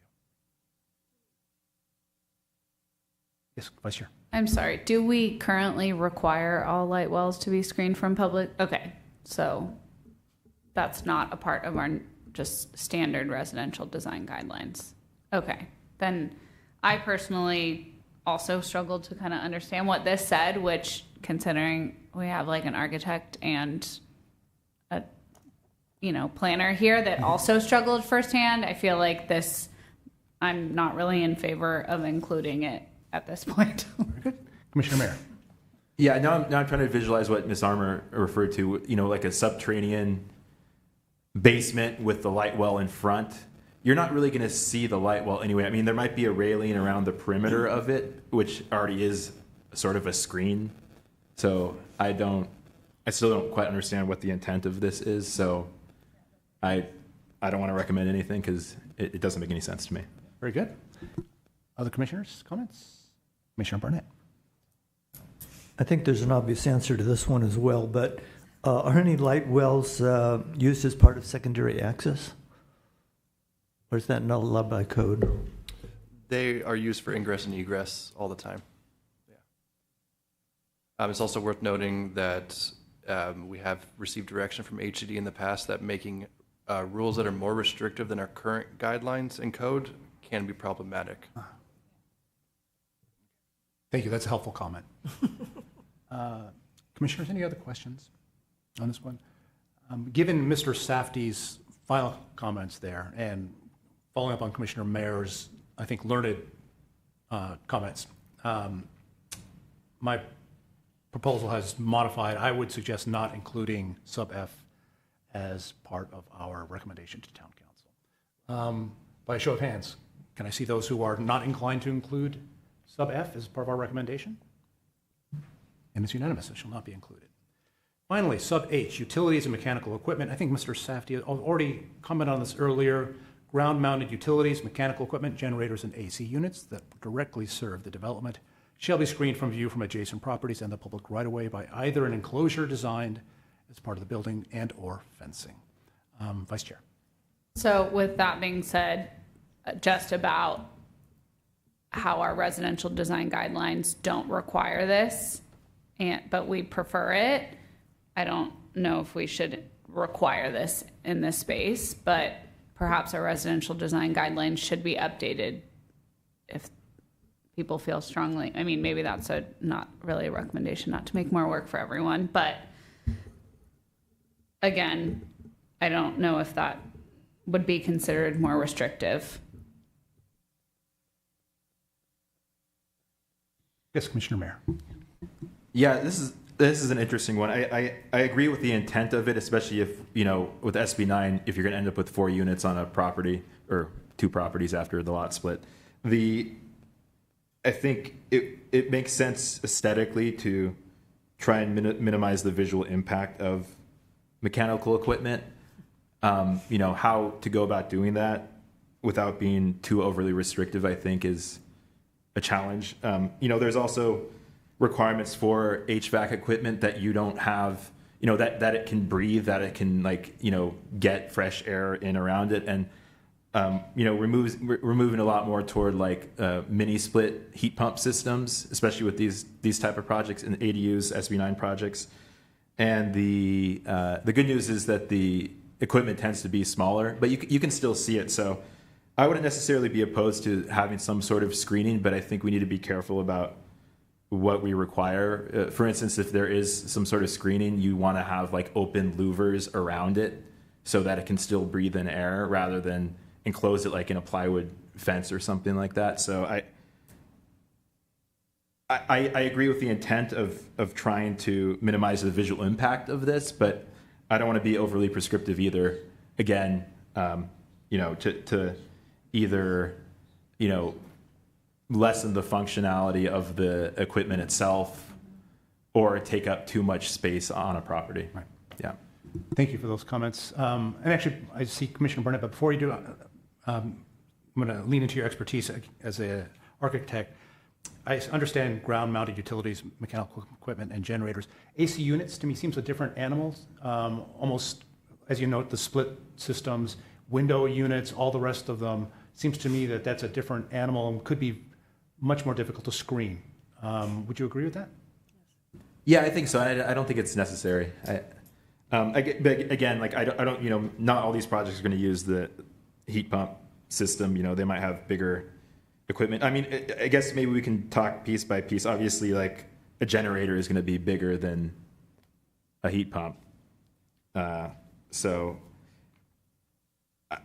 Yes, Vice Chair. I'm sorry, do we currently require all light wells to be screened from public? Okay, so that's not a part of our just standard residential design guidelines. Okay, then I personally also struggled to kind of understand what this said, which, considering we have like an architect and a planner here that also struggled firsthand, I feel like this, I'm not really in favor of including it at this point. Very good. Commissioner Mayer. Yeah, now I'm trying to visualize what Ms. Armour referred to, like a subterranean basement with the light well in front. You're not really going to see the light well anyway. I mean, there might be a railing around the perimeter of it, which already is sort of a screen. So I still don't quite understand what the intent of this is. So I don't want to recommend anything because it doesn't make any sense to me. Very good. Other commissioners, comments? Commissioner Burnett. I think there's an obvious answer to this one as well, but are any light wells used as part of secondary access? Or is that not allowed by code? They are used for ingress and egress all the time. Yeah. It's also worth noting that we have received direction from HCD in the past that making rules that are more restrictive than our current guidelines and code can be problematic. Thank you. That's a helpful comment. Commissioners, any other questions on this one? Given Mr. Safdie's final comments there, and following up on Commissioner Mayer's, I think, learned comments, my proposal has modified, I would suggest not including sub F as part of our recommendation to town council. By a show of hands, can I see those who are not inclined to include sub F as part of our recommendation? And it's unanimous, it shall not be included. Finally, sub H, utilities and mechanical equipment. I think Mr. Safdie already commented on this earlier. Ground-mounted utilities, mechanical equipment, generators, and AC units that directly serve the development shall be screened from view from adjacent properties and the public right-of-way by either an enclosure designed as part of the building and/or fencing. Vice Chair. So with that being said, just about how our residential design guidelines don't require this, but we prefer it. I don't know if we should require this in this space, but perhaps our residential design guidelines should be updated if people feel strongly. I mean, maybe that's not really a recommendation, not to make more work for everyone, but again, I don't know if that would be considered more restrictive. Yes, Commissioner Mayor. Yeah, this is an interesting one. I agree with the intent of it, especially if, with SB 9, if you're going to end up with 4 units on a property or 2 properties after the lot split. I think it makes sense aesthetically to try and minimize the visual impact of mechanical equipment. How to go about doing that without being too overly restrictive, I think, is a challenge. There's also requirements for HVAC equipment that you don't have, that it can breathe, that it can get fresh air in around it. And, we're moving a lot more toward mini split heat pump systems, especially with these type of projects and ADUs, SB9 projects. And the good news is that the equipment tends to be smaller, but you can still see it. So I wouldn't necessarily be opposed to having some sort of screening, but I think we need to be careful about what we require. For instance, if there is some sort of screening, you want to have open louvers around it so that it can still breathe in air rather than enclose it in a plywood fence or something like that. So I agree with the intent of trying to minimize the visual impact of this, but I don't want to be overly prescriptive either. Again, to either, lessen the functionality of the equipment itself or take up too much space on a property. Right. Yeah. Thank you for those comments. And actually, I see Commissioner Burnett, but before you do, I'm going to lean into your expertise as an architect. I understand ground-mounted utilities, mechanical equipment, and generators. AC units, to me, seems a different animal. Almost, as you note, the split systems, window units, all the rest of them, seems to me that that's a different animal and could be much more difficult to screen. Would you agree with that? Yeah, I think so. I don't think it's necessary. But again, I don't, not all these projects are going to use the heat pump system. They might have bigger equipment. I mean, I guess maybe we can talk piece by piece. Obviously, a generator is going to be bigger than a heat pump. So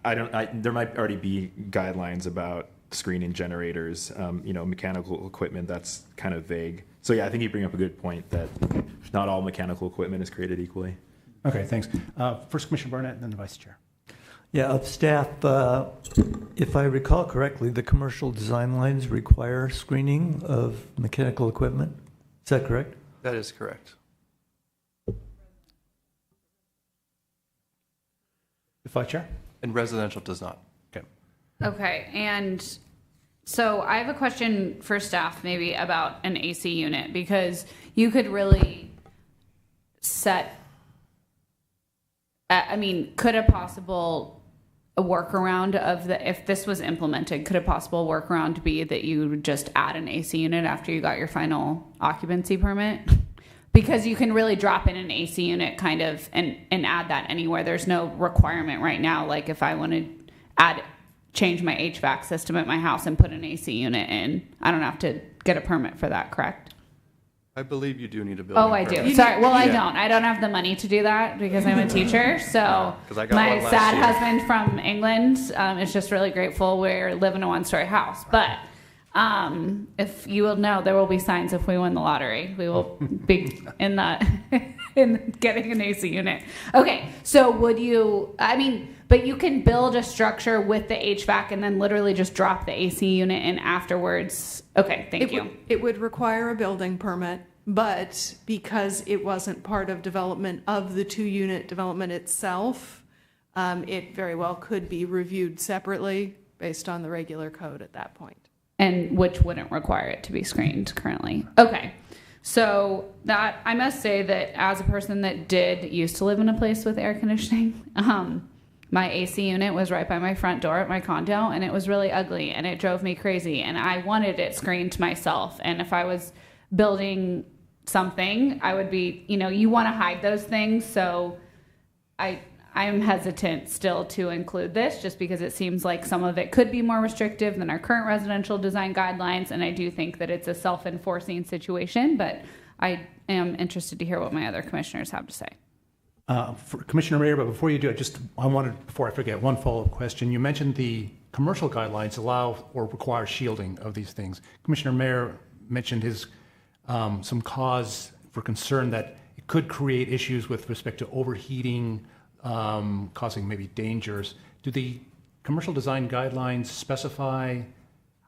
there might already be guidelines about screening generators, mechanical equipment, that's kind of vague. So yeah, I think you bring up a good point that not all mechanical equipment is created equally. Okay, thanks. First Commissioner Burnett and then the Vice Chair. Yeah, of staff, if I recall correctly, the commercial design lines require screening of mechanical equipment. Is that correct? That is correct. The Vice Chair? And residential does not. Okay. Okay, and so I have a question for staff maybe about an AC unit, because you could really set, could a possible workaround if this was implemented, could a possible workaround be that you would just add an AC unit after you got your final occupancy permit? Because you can really drop in an AC unit kind of and add that anywhere. There's no requirement right now. Like if I want to change my HVAC system at my house and put an AC unit in, I don't have to get a permit for that, correct? I believe you do need a building Oh, I permit. do. Sorry. Well, I don't. I don't have the money to do that because I'm a teacher. So 'Cause I got my one last sad year. husband from England is just really grateful we live in a one-story house. But If you will know, there will be signs if we win the lottery. We will be in the in getting an AC unit. Okay, so would you? I mean, but you can build a structure with the HVAC and then literally just drop the AC unit in afterwards. Okay, thank you. It would require a building permit, but because it wasn't part of development of the 2-unit development itself, it very well could be reviewed separately based on the regular code at that point. And which wouldn't require it to be screened currently. Okay. So that, I must say that as a person that used to live in a place with air conditioning, my AC unit was right by my front door at my condo, and it was really ugly, and it drove me crazy, and I wanted it screened myself. And if I was building something, I would be, you want to hide those things. So I'm hesitant still to include this just because it seems like some of it could be more restrictive than our current residential design guidelines. And I do think that it's a self-enforcing situation, but I am interested to hear what my other commissioners have to say. For Commissioner Mayer, but before you do it, I wanted, before I forget, one follow-up question. You mentioned the commercial guidelines allow or require shielding of these things. Commissioner Mayer mentioned his some cause for concern that it could create issues with respect to overheating, causing maybe dangers. Do the commercial design guidelines specify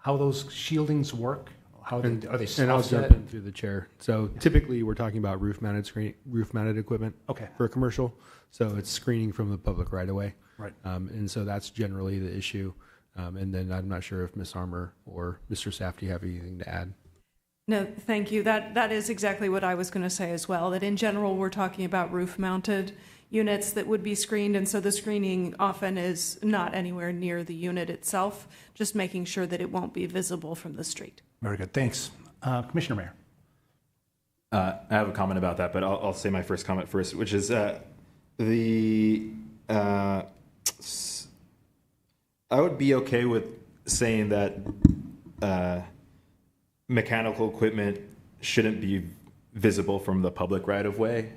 how those shieldings work? How are they And I'll jump in through the chair. So typically we're talking about roof-mounted equipment for a commercial. So it's screening from the public right away. Right. And so that's generally the issue. And then I'm not sure if Ms. Armour or Mr. Safdie have anything to add. No, thank you. That is exactly what I was going to say as well, that in general, we're talking about roof-mounted units that would be screened, and so the screening often is not anywhere near the unit itself, just making sure that it won't be visible from the street. Very good, thanks. Commissioner Mayer. I have a comment about that, but I'll say my first comment first, which is I would be okay with saying that mechanical equipment shouldn't be visible from the public right of way.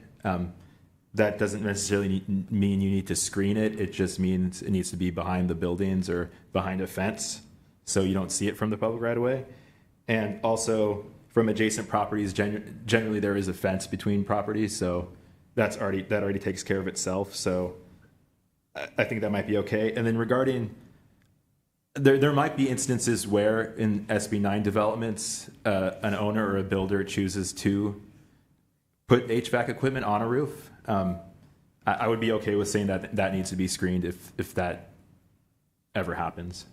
That doesn't necessarily mean you need to screen it. It just means it needs to be behind the buildings or behind a fence so you don't see it from the public right of way. And also from adjacent properties, generally there is a fence between properties, so that already takes care of itself. So I think that might be okay. And then regarding, there might be instances where in SB 9 developments, an owner or a builder chooses to put HVAC equipment on a roof. I would be okay with saying that needs to be screened if that ever happens.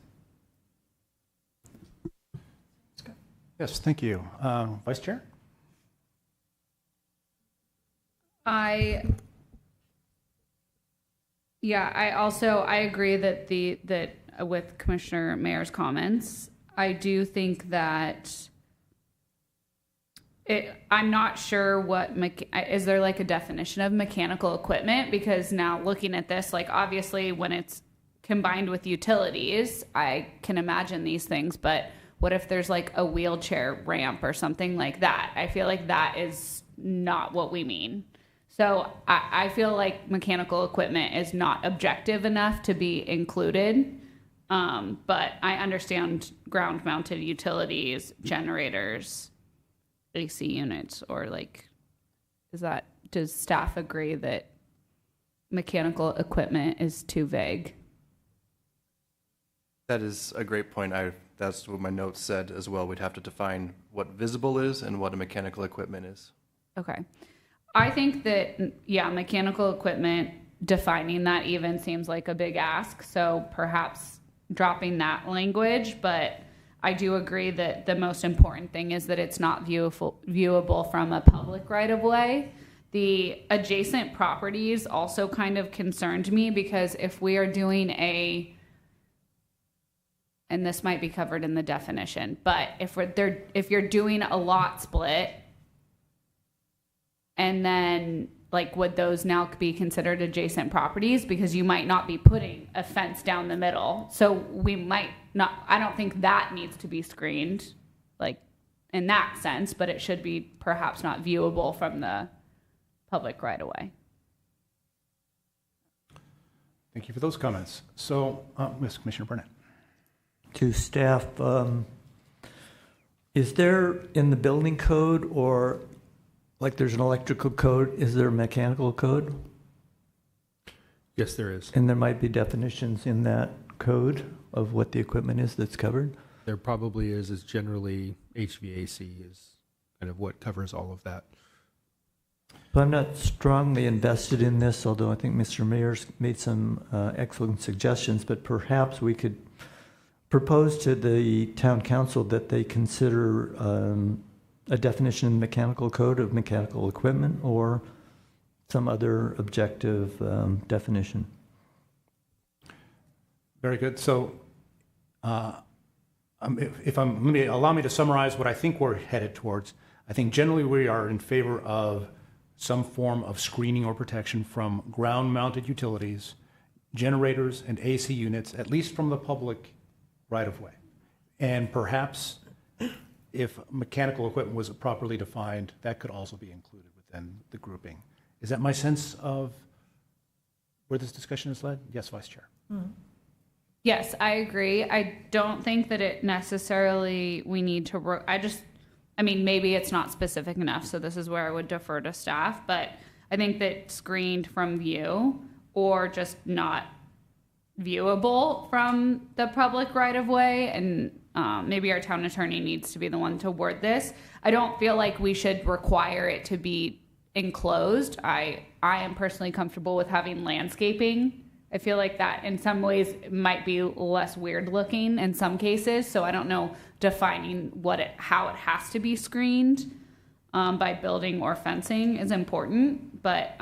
Yes, thank you. Vice Chair? I agree that with Commissioner Mayer's comments. I do think that I'm not sure is there like a definition of mechanical equipment, because now looking at this, like obviously when it's combined with utilities, I can imagine these things, but what if there's like a wheelchair ramp or something like that? I feel like that is not what we mean. So I feel like mechanical equipment is not objective enough to be included. But I understand ground mounted utilities, generators, AC units, or like, does staff agree that mechanical equipment is too vague? That is a great point. That's what my notes said as well. We'd have to define what visible is and what a mechanical equipment is. Okay. I think that, mechanical equipment, defining that even seems like a big ask. So perhaps dropping that language, but I do agree that the most important thing is that it's not viewable from a public right of way. The adjacent properties also kind of concerned me, because if we are doing and this might be covered in the definition, but if you're doing a lot split, and then like, would those now be considered adjacent properties? Because you might not be putting a fence down the middle. So we might not, I don't think that needs to be screened, like in that sense, but it should be perhaps not viewable from the public right away. Thank you for those comments. So, Ms. Commissioner Burnett. To staff, Is there in the building code, or like there's an electrical code, is there a mechanical code? Yes, there is. And there might be definitions in that code of what the equipment is that's covered? There probably is. It's generally HVAC is kind of what covers all of that. But I'm not strongly invested in this, although I think Mr. Mayor's made some excellent suggestions, but perhaps we could propose to the town council that they consider a definition in the mechanical code of mechanical equipment or some other objective definition. Very good. So allow me to summarize what I think we're headed towards. I think generally we are in favor of some form of screening or protection from ground-mounted utilities, generators, and AC units, at least from the public right-of-way. And perhaps if mechanical equipment was properly defined, that could also be included within the grouping. Is that my sense of where this discussion is led? Yes, Vice Chair. Yes, I agree. I don't think that it necessarily, we need to, I mean, maybe it's not specific enough, so this is where I would defer to staff, but I think that screened from view or just not viewable from the public right of way, and maybe our town attorney needs to be the one to word this. I don't feel like we should require it to be enclosed. I am personally comfortable with having landscaping. I feel like that in some ways might be less weird looking in some cases. So I don't know defining how it has to be screened by building or fencing is important, but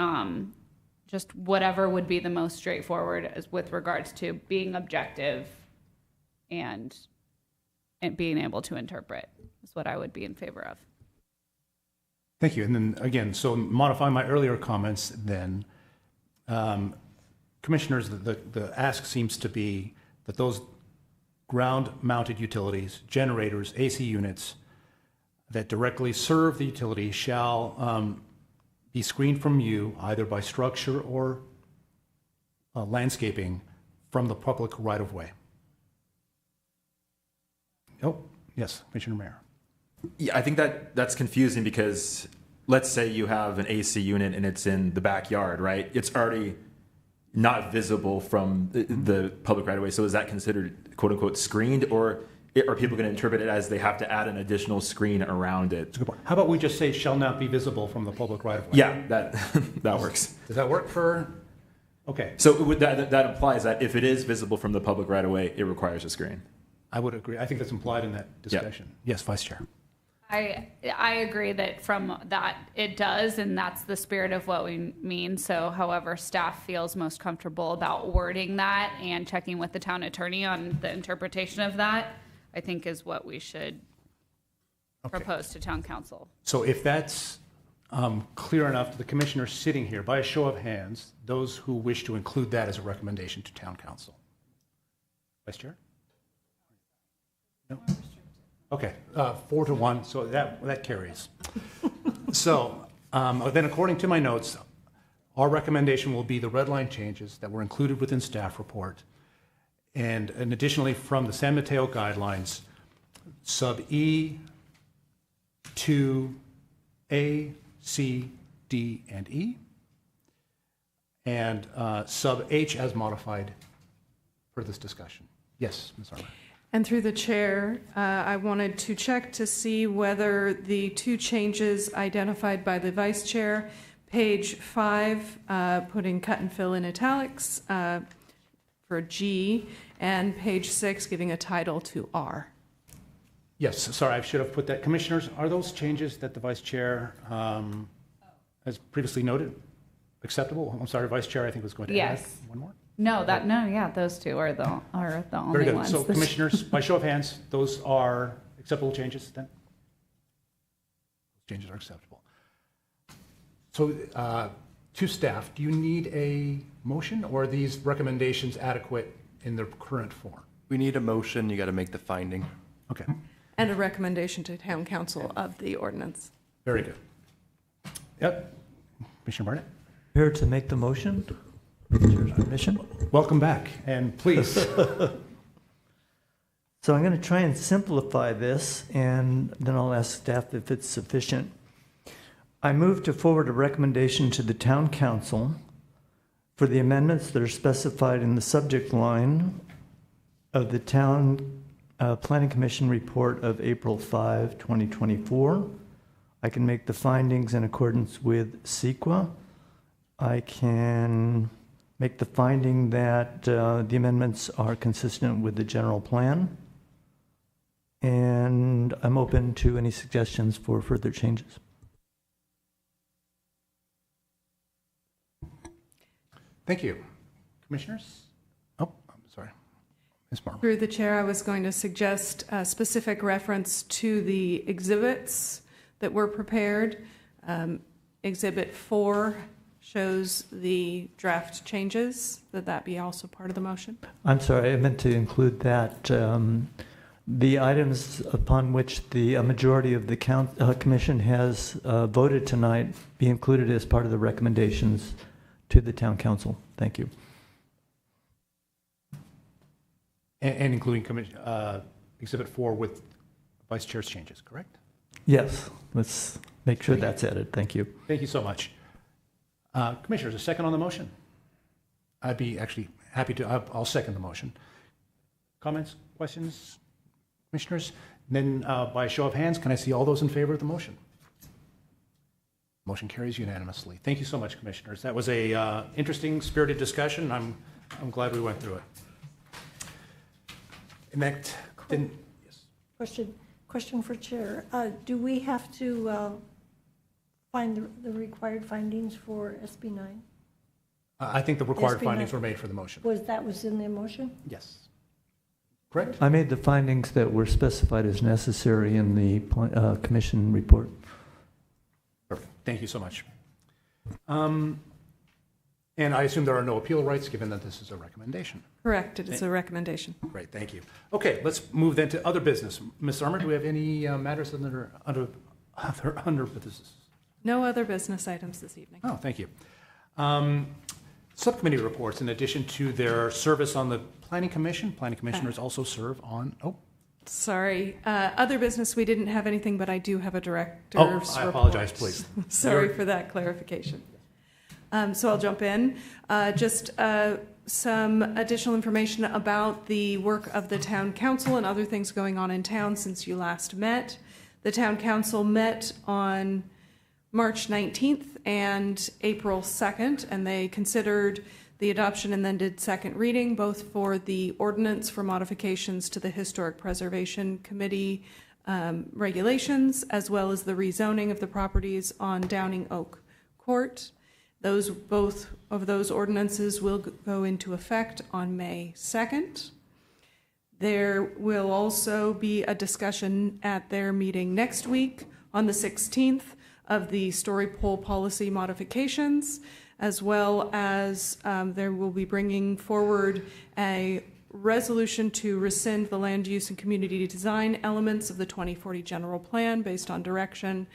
just whatever would be the most straightforward as with regards to being objective and being able to interpret is what I would be in favor of. Thank you. And then again, so modifying my earlier comments then, Commissioners, the ask seems to be that those ground-mounted utilities, generators, AC units that directly serve the utility shall be screened from view either by structure or landscaping from the public right-of-way. Oh, yes, Commissioner Mayor. Yeah, I think that's confusing because let's say you have an AC unit and it's in the backyard, right? It's already not visible from the public right of way. So is that considered quote unquote screened, or are people going to interpret it as they have to add an additional screen around it? That's a good point. How about we just say shall not be visible from the public right of way? Yeah, that works. Does that work for? Okay. So that implies that if it is visible from the public right of way, it requires a screen. I would agree. I think that's implied in that discussion. Yeah. Yes, Vice Chair. I agree that from that it does, and that's the spirit of what we mean. So however staff feels most comfortable about wording that and checking with the town attorney on the interpretation of that, I think is what we should propose to town council. So if that's clear enough to the commissioners sitting here, by a show of hands, those who wish to include that as a recommendation to town council. Vice Chair? No? Okay, 4-1, so that carries. So then according to my notes, our recommendation will be the red line changes that were included within staff report. And additionally from the San Mateo guidelines, sub E, 2A, C, D, and E, and sub H as modified for this discussion. Yes, Ms. Armour. And through the chair, I wanted to check to see whether the two changes identified by the vice chair, page 5, putting cut and fill in italics for G, and page 6, giving a title to R. Yes, sorry, I should have put that. Commissioners, are those changes that the vice chair has previously noted acceptable? I'm sorry, Vice Chair, I think was going to add one more. No, those two are the only Very good. ones. So commissioners, by show of hands, those are acceptable changes then? Changes are acceptable. So to staff, do you need a motion, or are these recommendations adequate in their current form? We need a motion. You got to make the finding. Okay, And a recommendation to town council of the ordinance. very good. Yep, Commissioner Barnett? Here to make the motion? Chair's permission? Welcome back, and please. So I'm going to try and simplify this, and then I'll ask staff if it's sufficient. I move to forward a recommendation to the town council for the amendments that are specified in the subject line of the town planning commission report of April 5, 2024. I can make the findings in accordance with SEQA. I can make the finding that the amendments are consistent with the general plan. And I'm open to any suggestions for further changes. Thank you. Commissioners? Oh, I'm sorry. Ms. Marble. Through the chair, I was going to suggest a specific reference to the exhibits that were prepared. Exhibit 4 shows the draft changes, that be also part of the motion. I'm sorry, I meant to include that the items upon which the majority of the commission has voted tonight be included as part of the recommendations to the town council. Thank you. And including Exhibit 4 with Vice Chair's changes, correct? Yes, let's make sure that's added. Thank you. Thank you so much. Commissioners, a second on the motion? I'd be actually happy to. I'll second the motion. Comments, questions, commissioners? Then by a show of hands, can I see all those in favor of the motion? Motion carries unanimously. Thank you so much, commissioners. That was a interesting, spirited discussion. I'm glad we went through it. And that, then, yes. Question for Chair. Do we have to find the required findings for SB 9? I think the required SB findings 9. were made for the motion. Was in the motion? Yes. Correct? I made the findings that were specified as necessary in the commission report. Perfect. Thank you so much. And I assume there are no appeal rights, given that this is a recommendation. Correct, it is a recommendation. Great, thank you. Okay, let's move then to other business. Ms. Armour, do we have any matters that are under business? No other business items this evening. Oh, thank you. Subcommittee reports, in addition to their service on the Planning Commission, Planning Commissioners also serve on, Sorry, other business, we didn't have anything, but I do have a director's report. I apologize, please. Sorry for that clarification. So I'll jump in. Just some additional information about the work of the town council and other things going on in town since you last met. The town council met on March 19th and April 2nd, and they considered the adoption and then did second reading, both for the ordinance for modifications to the Historic Preservation Committee regulations, as well as the rezoning of the properties on Downing Oak Court. Both of those ordinances will go into effect on May 2nd. There will also be a discussion at their meeting next week on the 16th of the story pole policy modifications, as well as there will be bringing forward a resolution to rescind the land use and community design elements of the 2040 general plan based on direction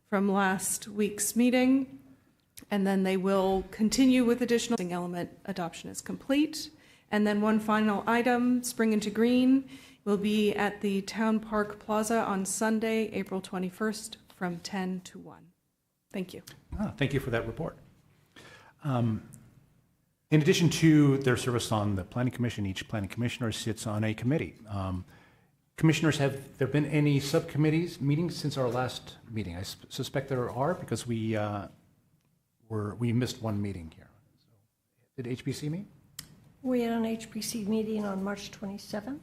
from last week's meeting. And then they will continue with additional element adoption is complete. And then one final item, Spring into Green, will be at the Town Park Plaza on Sunday, April 21st from 10 to 1. Thank you. Thank you for that report. In addition to their service on the Planning Commission, each Planning Commissioner sits on a committee. Commissioners, have there been any subcommittees meetings since our last meeting? I suspect there are, because we missed one meeting here. So, did HPC meet? We had an HPC meeting on March 27th.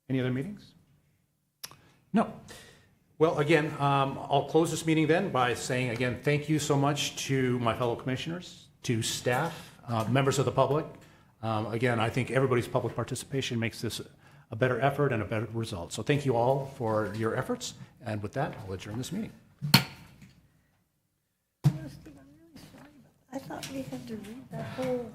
Any other meetings? No. Well, again, I'll close this meeting then by saying, again, thank you so much to my fellow commissioners, to staff, members of the public. Again, I think everybody's public participation makes this a better effort and a better result. So thank you all for your efforts. And with that, I'll adjourn this meeting. I thought we had to read that whole